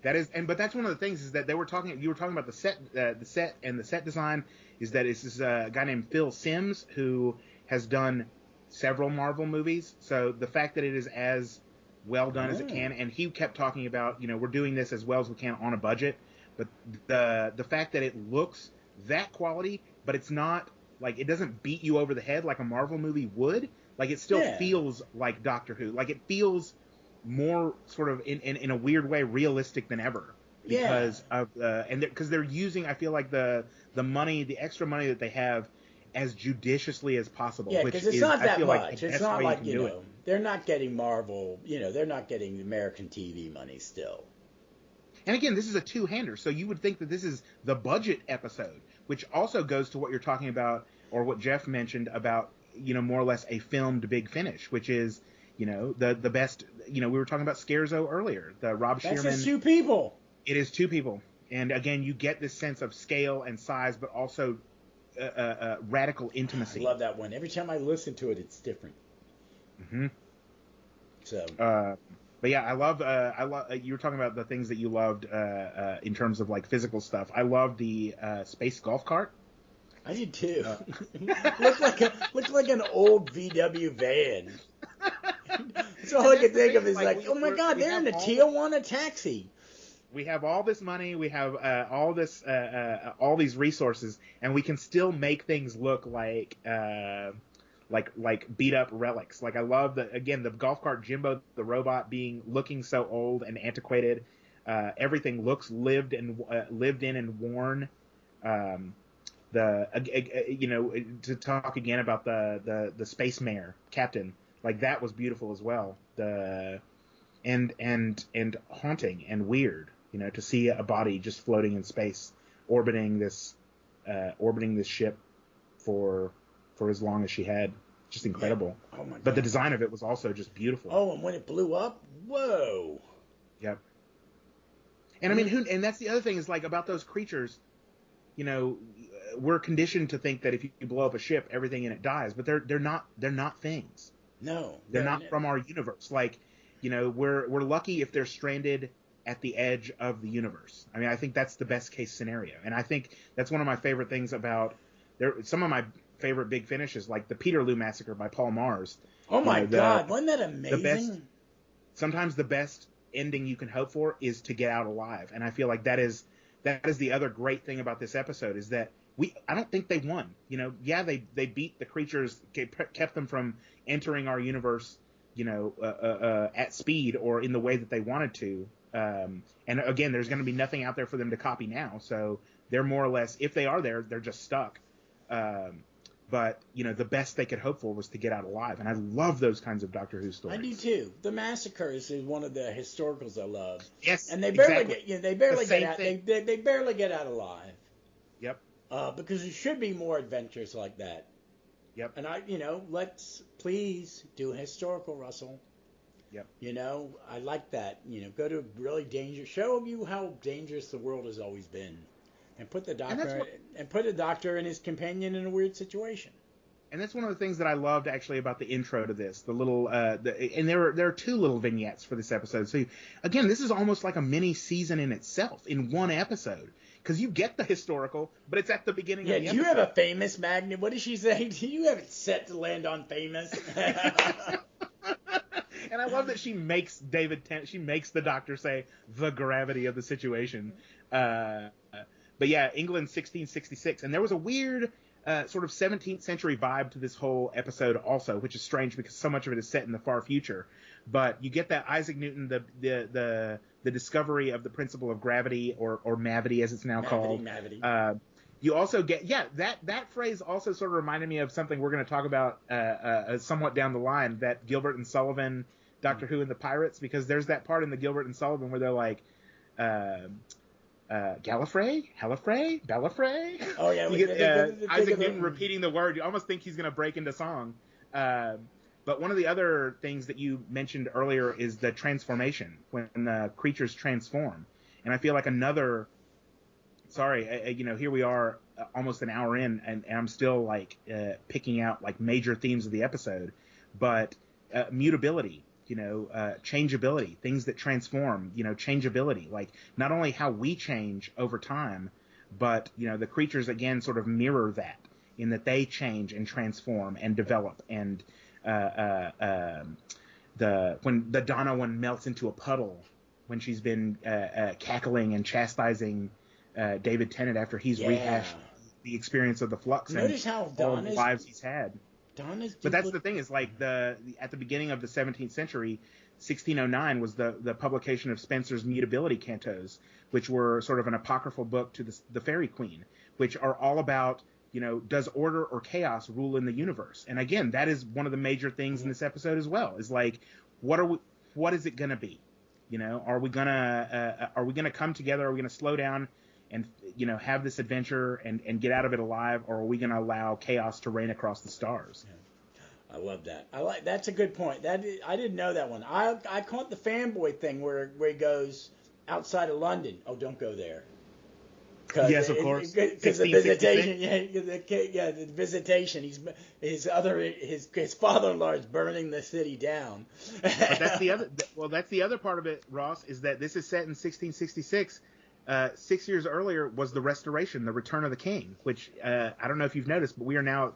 That is, but that's one of the things is that you were talking about the set design, is that it's this guy named Phil Simms who has done several Marvel movies. So the fact that it is as well done as it can, and he kept talking about, we're doing this as well as we can on a budget, but the fact that it looks that quality, but it's not like, it doesn't beat you over the head like a Marvel movie would. Like, it still feels like Doctor Who. Like, it feels more sort of in a weird way realistic than ever because of because they're using, I feel like the money, the extra money that they have, as judiciously as possible. Yeah, because it's not that much. It's not like, they're not getting Marvel, they're not getting American TV money still. And again, this is a two-hander, so you would think that this is the budget episode, which also goes to what you're talking about, or what Jeff mentioned about, more or less a filmed Big Finish, which is, the best, we were talking about Scherzo earlier, the Rob Shearman. That's just two people. It is two people. And again, you get this sense of scale and size, but also radical intimacy. I love that one. Every time I listen to it, it's different. Mm-hmm. So. But yeah, I love. You were talking about the things that you loved in terms of like physical stuff. I love the space golf cart. I did too. Looked like an old VW van. That's all I could think of is like, oh my God, they're in a Tijuana taxi. We have all this money, we have all these resources, and we can still make things look like beat up relics. Like, I love the golf cart Jimbo the robot looking so old and antiquated. Everything looks lived in and worn. To talk again about the space mare captain, like, that was beautiful as well. And haunting and weird, to see a body just floating in space, orbiting this ship for as long as she had. Just incredible. Yeah. Oh my God. But the design of it was also just beautiful. Oh, and when it blew up, whoa. Yep. And I mean, and that's the other thing is, like, about those creatures, we're conditioned to think that if you blow up a ship, everything in it dies, but they're not things. No, they're not from our universe. Like, we're lucky if they're stranded at the edge of the universe. I mean, I think that's the best case scenario, and I think that's one of my favorite things about some of my favorite Big Finishes, like the Peterloo Massacre by Paul Mars. Oh my God, wasn't that amazing? Sometimes the best ending you can hope for is to get out alive, and I feel like that is the other great thing about this episode, is that I don't think they won. Yeah, they beat the creatures, kept them from entering our universe, at speed or in the way that they wanted to. And again, there's going to be nothing out there for them to copy now, so they're more or less, if they are there, they're just stuck. But the best they could hope for was to get out alive, and I love those kinds of Doctor Who stories. I do too. The Massacres is one of the historicals I love. Yes, and they barely exactly. they barely get out. They barely get out alive. Yep. Because there should be more adventures like that. Yep. And let's please do a historical, Russell. Yep. I like that. Go to really show you how dangerous the world has always been. And put the doctor and his companion in a weird situation. And that's one of the things that I loved actually about the intro to this. The little and there are two little vignettes for this episode. So again, this is almost like a mini season in itself in one episode, because you get the historical, but it's at the beginning of the episode. Do you have a famous magnet? What does she say? Do you have it set to land on famous? And I love that she makes the doctor say the gravity of the situation. But yeah, England 1666. And there was a weird sort of 17th century vibe to this whole episode also, which is strange because so much of it is set in the far future. But you get that Isaac Newton, the discovery of the principle of gravity, or mavity as it's now called. Mavity. You also get, that phrase also sort of reminded me of something we're going to talk about somewhat down the line, that Gilbert and Sullivan, Doctor Who and the Pirates, because there's that part in the Gilbert and Sullivan where they're like, Gallifrey, Ballifrey. Oh yeah, Isaac Newton repeating the word. You almost think he's going to break into song. But one of the other things that you mentioned earlier is the transformation, when the creatures transform, and I feel like another. Sorry, here we are, almost an hour in, and I'm still like picking out like major themes of the episode, but mutability. Changeability, things that transform, changeability, like not only how we change over time, but, the creatures again sort of mirror that, in that they change and transform and develop. And when the Donna one melts into a puddle, when she's been cackling and chastising David Tennant after he's rehashed the experience of the Flux and how all the lives he's had. But that's the thing, is like at the beginning of the 17th century, 1609 was the publication of Spencer's Mutability Cantos, which were sort of an apocryphal book to the Fairy Queen, which are all about, does order or chaos rule in the universe? And again, that is one of the major things in this episode as well, is like, what is it going to be? Are we going to come together? Are we going to slow down and have this adventure and get out of it alive, or are we going to allow chaos to reign across the stars? Yeah. I love that. That's a good point. I didn't know that one. I caught the fanboy thing where he goes outside of London. Oh, don't go there. Yes, of course. Because the visitation. The visitation. His father-in-law is burning the city down. But that's the other. Well, that's the other part of it, Ross, is that this is set in 1666. 6 years earlier was the Restoration, the Return of the King, which I don't know if you've noticed, but we are now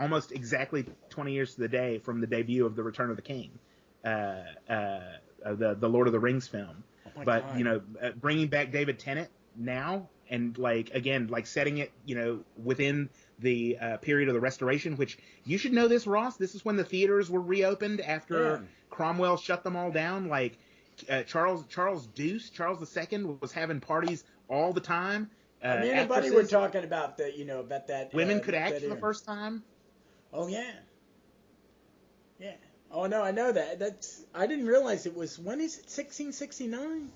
almost exactly 20 years to the day from the debut of the Return of the King, the Lord of the Rings film. Oh but God. Bringing back David Tennant now, and setting it within the period of the Restoration, which you should know this, Ross. This is when the theaters were reopened after Cromwell shut them all down. Charles II was having parties all the time. Me and a buddy were talking about about that. Women could act for the first time. Oh yeah. Yeah. Oh no, I know that. I didn't realize it was. When is it? 1669.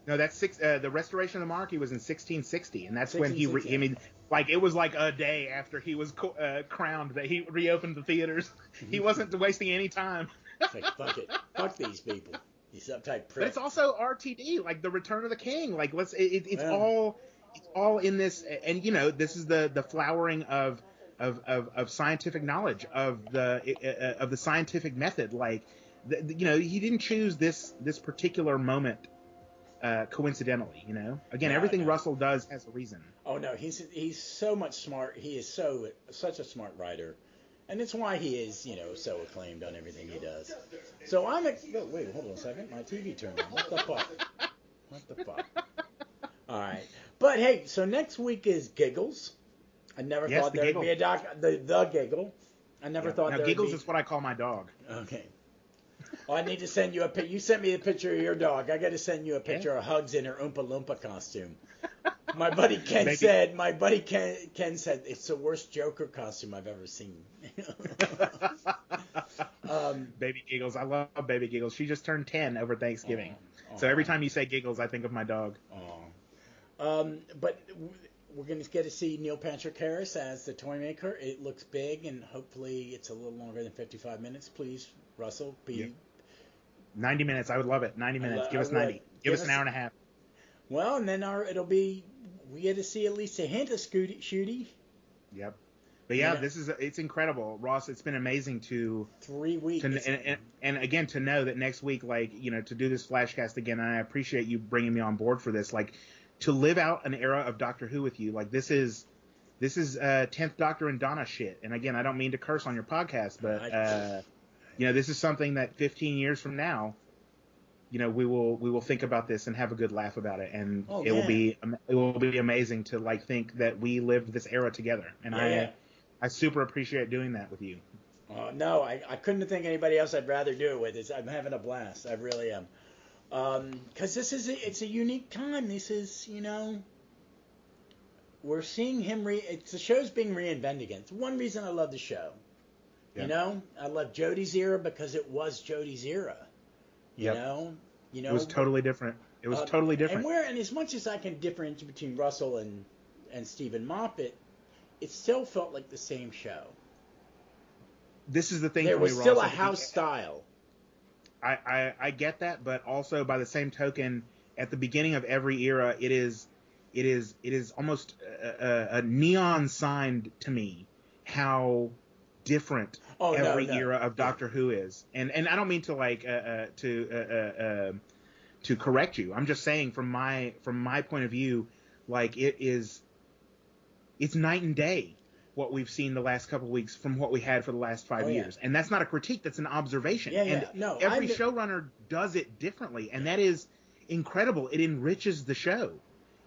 No, that's the Restoration of the Monarchy was in 1660, and that's when it was like a day after he was crowned that he reopened the theaters. He wasn't wasting any time. It's like, fuck it, fuck these people. These uptight pricks. But it's also RTD, like the Return of the King. Like it's all it's all in this, and this is the flowering of scientific knowledge, of the scientific method. Like, he didn't choose this particular moment coincidentally. Again, everything Russell does has a reason. Oh no, he's so much smart. He is such a smart writer, and it's why he is so acclaimed on everything he does. So wait, hold on a second, my TV turned on. What the fuck? What the fuck? All right, but hey, so next week is Giggles. I never thought there'd be a the Giggle. I never thought now there Giggles would be... is what I call my dog. Okay. Oh, I need to send you a picture. You sent me a picture of your dog. I got to send you a picture of Hugs in her Oompa Loompa costume. My buddy Ken said it's the worst Joker costume I've ever seen. Baby Giggles. I love Baby Giggles. She just turned 10 over Thanksgiving. So every time you say Giggles, I think of my dog. But we're going to get to see Neil Patrick Harris as the toy maker. It looks big, and hopefully it's a little longer than 55 minutes. Please, Russell, 90 minutes. I would love it. 90 minutes. Give us 90. Give us an hour and a half. Well, and then we get to see at least a hint of Shooty. Yep. But yeah, it's incredible, Ross. It's been amazing to 3 weeks, and again to know that next week, to do this flashcast again. And I appreciate you bringing me on board for this. To live out an era of Doctor Who with you, this is 10th Doctor and Donna shit. And again, I don't mean to curse on your podcast, but this is something that 15 years from now, we will think about this and have a good laugh about it, and it will be amazing to think that we lived this era together. And I super appreciate doing that with you. No, I couldn't think anybody else I'd rather do it with. I'm having a blast. I really am. Because it's a unique time. This is, we're seeing him the show's being reinvented again. It's one reason I love the show. Yeah. I love Jodie's era because it was Jodie's era. You know, it was totally different. It was totally different. And as much as I can differentiate between Russell and Stephen Moffat, it still felt like the same show. This is the thing. There was still a house style. I get that, but also by the same token, at the beginning of every era, it is almost a neon sign to me how different every era of Doctor Who is. And I don't mean to to correct you. I'm just saying from my point of view, it's night and day what we've seen the last couple of weeks from what we had for the last 5 years. And that's not a critique, that's an observation. Every showrunner does it differently, and that is incredible. It enriches the show.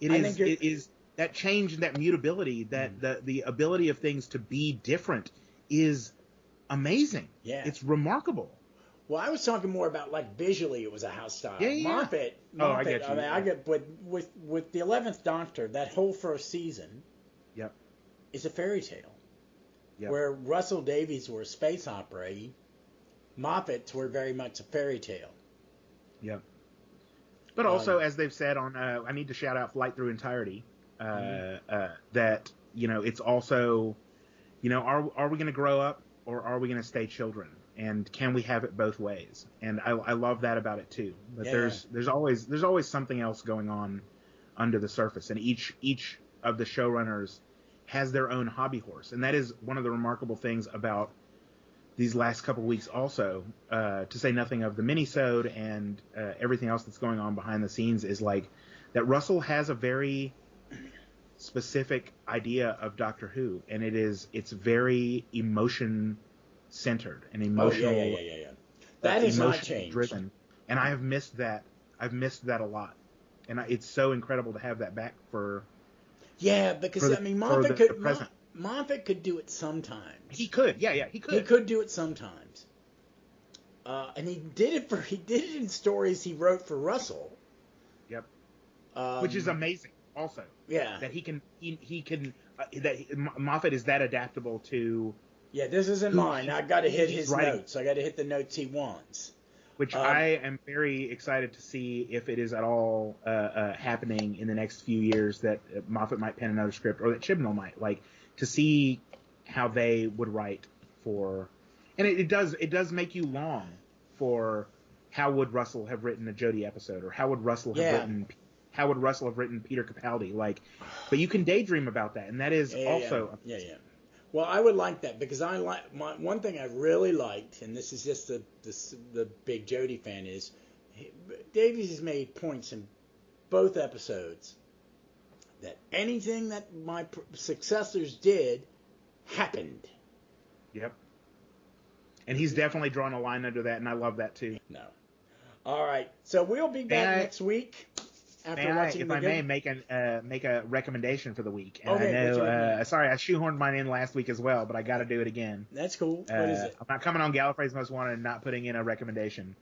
It is that change and that mutability, that the ability of things to be different is amazing. Yeah. It's remarkable. Well, I was talking more about visually it was a house style. Yeah. Moffat, I get you. I get with the 11th Doctor, that whole first season is a fairy tale. Yep. Where Russell Davies were space opera, Moffat's were very much a fairy tale. Yep. But also, as they've said on, I need to shout out Flight Through Entirety, that, it's also, are we going to grow up or are we going to stay children? And can we have it both ways? And I love that about it too. But there's always something else going on under the surface, and each of the showrunners has their own hobby horse, and that is one of the remarkable things about these last couple weeks. Also, to say nothing of the minisode and everything else that's going on behind the scenes, is that Russell has a very specific idea of Doctor Who, and it's very emotion centered and emotional. Yeah. That is not changed. Driven, and I have missed that. I've missed that a lot, and it's so incredible to have that back for. Yeah, because Moffat could do it sometimes. He could, he could. He could do it sometimes, and he did it in stories he wrote for Russell. Yep. Which is amazing, also. Yeah. That Moffat is that adaptable to. Yeah, this isn't mine. I got to hit his notes. I got to hit the notes he wants. Which I am very excited to see if it is at all happening in the next few years, that Moffat might pen another script, or that Chibnall might, to see how they would write for. And it does make you long for how would Russell have written a Jodie episode, or how would Russell have written how would Russell have written Peter Capaldi? Like, but you can daydream about that, and that is also yeah. Well, I would like that because I like one thing I really liked, and this is just the big Jodie fan is Davies has made points in both episodes that anything that my successors did happened. Yep. And he's definitely drawn a line under that, and I love that too. No. All right. So we'll be back next week after watching if I may make a recommendation for the week. And okay, I know, sorry, I shoehorned mine in last week as well, but I got to do it again. That's cool. What is it? I'm not coming on Gallifrey's Most Wanted and not putting in a recommendation.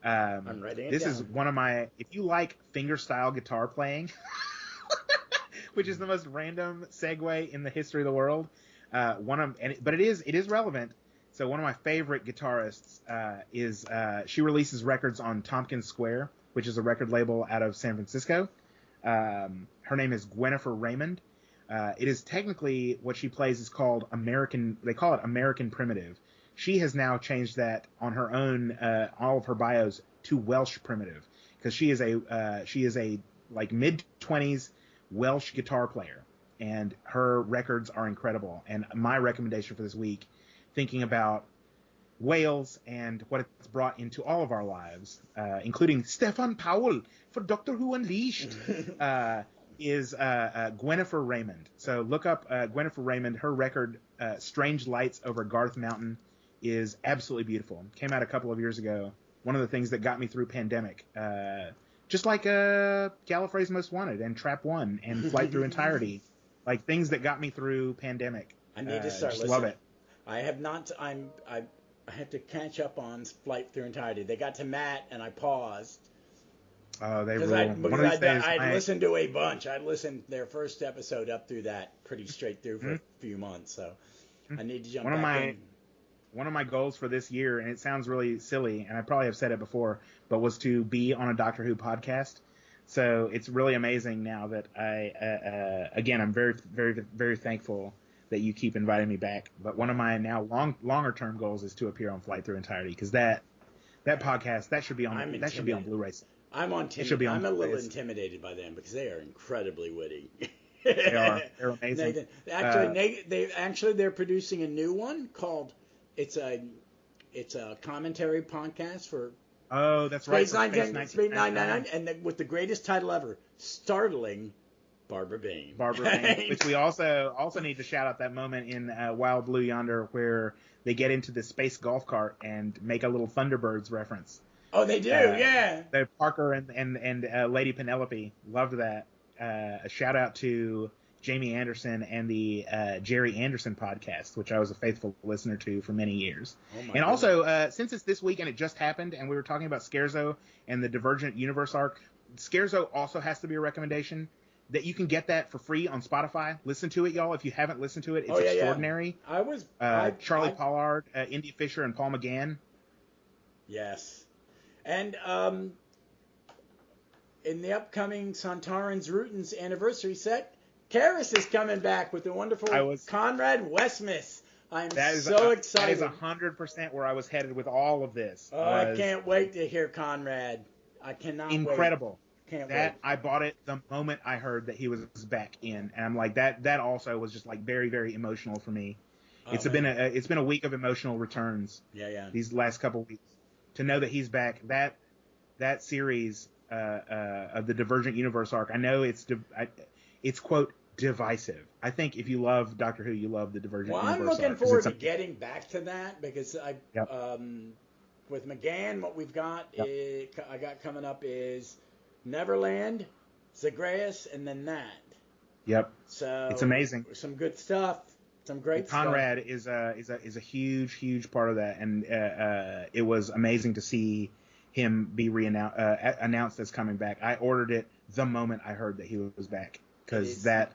I'm writing it This down. is one of my. If you like fingerstyle guitar playing, which is the most random segue in the history of the world, but it is relevant. So one of my favorite guitarists is she releases records on Tompkins Square, which is a record label out of San Francisco. Her name is Gwenifer Raymond. It is technically what she plays is called American. They call it American Primitive. She has now changed that on her own, all of her bios to Welsh Primitive, because she is a like mid-20s Welsh guitar player, and her records are incredible. And my recommendation for this week, thinking about Wales and what it's brought into all of our lives, including Stefan Powell for Doctor Who Unleashed, is Gwenifer Raymond. So look up Gwenifer Raymond. Her record, Strange Lights Over Garth Mountain, is absolutely beautiful. Came out a couple of years ago. One of the things that got me through pandemic. Just like Gallifrey's Most Wanted and Trap One and Flight Through Entirety. Like things that got me through pandemic. I need to start listening. Love it. I have not. I have to catch up on Flight Through Entirety. They got to Matt, and I paused. Oh, they rule. I'd listened to a bunch. I'd listened their first episode up through that pretty straight through for a few months. So I need to jump back in. One of my goals for this year, and it sounds really silly, and I probably have said it before, but was to be on a Doctor Who podcast. So it's really amazing now that again, I'm very, very, very thankful that you keep inviting me back. But one of my now longer term goals is to appear on Flight Through Entirety, because that podcast that should be on Blu-ray. I'm a little intimidated by them because they are incredibly witty. They are. They're amazing. They're producing a new one called it's a commentary podcast for that's right. Space 999, and with the greatest title ever, Startling Barbara Bain. Which we also need to shout out that moment in Wild Blue Yonder where they get into the space golf cart and make a little Thunderbirds reference. Oh, they do, yeah. The Parker and Lady Penelope loved that. A shout out to Jamie Anderson and the Jerry Anderson podcast, which I was a faithful listener to for many years. And also, since it's this week and it just happened, and we were talking about Scherzo and the Divergent Universe arc, Scherzo also has to be a recommendation. That you can get that for free on Spotify. Listen to it, y'all. If you haven't listened to it, it's extraordinary. Yeah. Charlie Pollard, Indy Fisher, and Paul McGann. Yes. And in the upcoming Sontarans Rutens anniversary set, Karis is coming back with the wonderful Conrad Westmouth. I'm so excited. That is 100% where I was headed with all of this. I can't wait to hear Conrad. I cannot incredible. wait. Can't wait. I bought it the moment I heard that he was back in, and I'm like that also was just like very, very emotional for me. It's been a week of emotional returns. Yeah. These last couple weeks, to know that he's back. That series of the Divergent Universe arc. I know it's quote divisive. I think if you love Doctor Who, you love the Divergent Universe arc. Well, I'm looking forward to getting back to that because with McGann, what we've got I got coming up is Neverland, Zagreus, and then that. Yep. So it's amazing. Some good stuff. Some great stuff. Conrad is a huge part of that, and it was amazing to see him be announced as coming back. I ordered it the moment I heard that he was back because that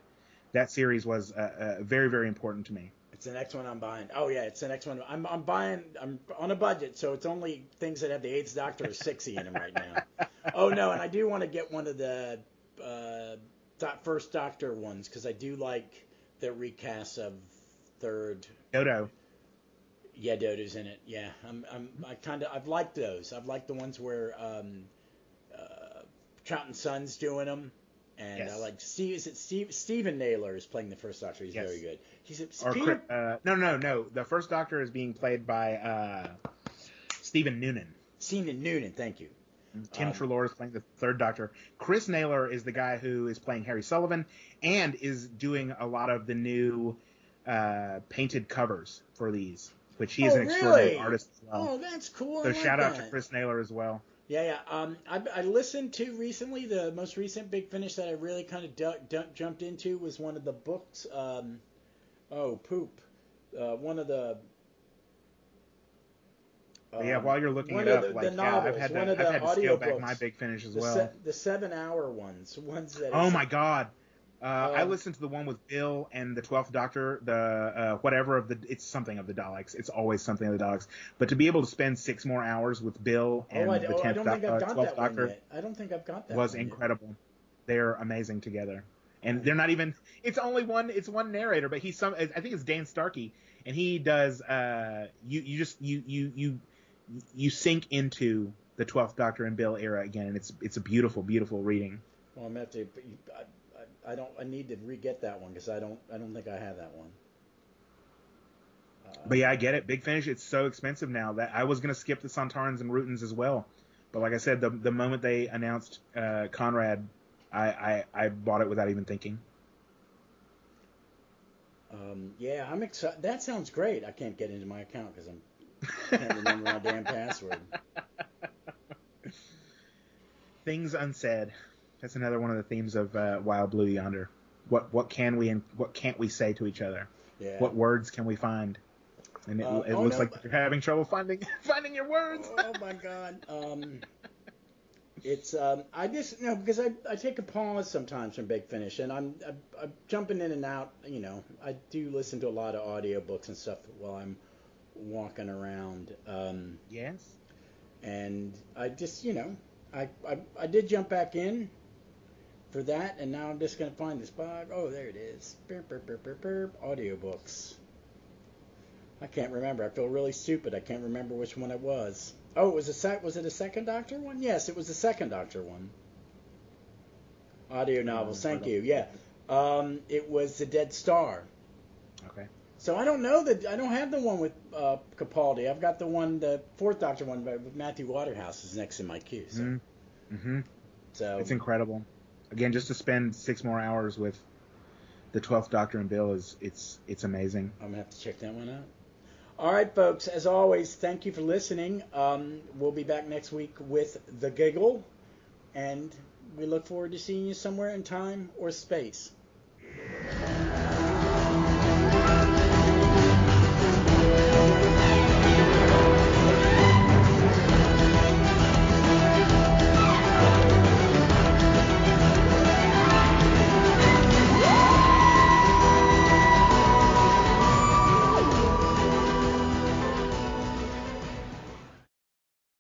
series was very, very important to me. It's the next one I'm buying. Oh yeah, it's the next one. I'm buying. I'm on a budget, so it's only things that have the Eighth Doctor or 60 in them right now. Oh no, and I do want to get one of the first Doctor ones because I do like the recast of third. Dodo. Yeah, Dodo's in it. Yeah, I've liked those. I've liked the ones where Trout and Son's doing them. And Yes. I like Stephen Naylor is playing the first Doctor. He's very good. He's no. The first Doctor is being played by Stephen Noonan. Stephen Noonan, thank you. Tim Treloar is playing the third Doctor. Chris Naylor is the guy who is playing Harry Sullivan and is doing a lot of the new painted covers for these, which he is an extraordinary artist as well. Oh, that's cool. So shout out to Chris Naylor as well. Yeah. I listened to recently, the most recent Big Finish that I really kind of jumped into was one of the books. One of the. While you're looking it up, novels, I've had to scale back my Big Finish as well. The 7-hour ones that. Oh my God. I listened to the one with Bill and the 12th Doctor, it's something of the Daleks. It's always something of the Daleks. But to be able to spend 6 more hours with Bill and the 12th Doctor I don't think I've got that was one incredible. Yet. They're amazing together. And they're not even, it's only one narrator, but I think it's Dan Starkey, and he does, you sink into the 12th Doctor and Bill era again, and it's a beautiful, beautiful reading. Well, I'm gonna have to. I need to re-get that one because I don't think I have that one. But yeah, I get it. Big Finish, it's so expensive now that I was gonna skip the Sontarans and Rootons as well, but like I said, the moment they announced Conrad, I bought it without even thinking. Yeah, I'm excited. That sounds great. I can't get into my account because I can't remember my damn password. Things unsaid. That's another one of the themes of Wild Blue Yonder. What can we and what can't we say to each other? Yeah. What words can we find? And it looks like you're having trouble finding your words. Oh my God. It's I just because I take a pause sometimes from Big Finish, and I'm jumping in and out. I do listen to a lot of audiobooks and stuff while I'm walking around. Yes. And I just I did jump back in for that, and now I'm just gonna find this bug. Oh, there it is. Audiobooks. I can't remember. I feel really stupid. I can't remember which one it was. Oh, was it a second Doctor one? Yes, it was the second Doctor one. Audio novels. Thank you. Yeah. It was The Dead Star. Okay. So I don't know I don't have the one with Capaldi. I've got the fourth Doctor one with Matthew Waterhouse is next in my queue. So. Mm-hmm. So it's incredible. Again, just to spend 6 more hours with the 12th Doctor and Bill it's amazing. I'm gonna have to check that one out. All right, folks. As always, thank you for listening. We'll be back next week with The Giggle, and we look forward to seeing you somewhere in time or space.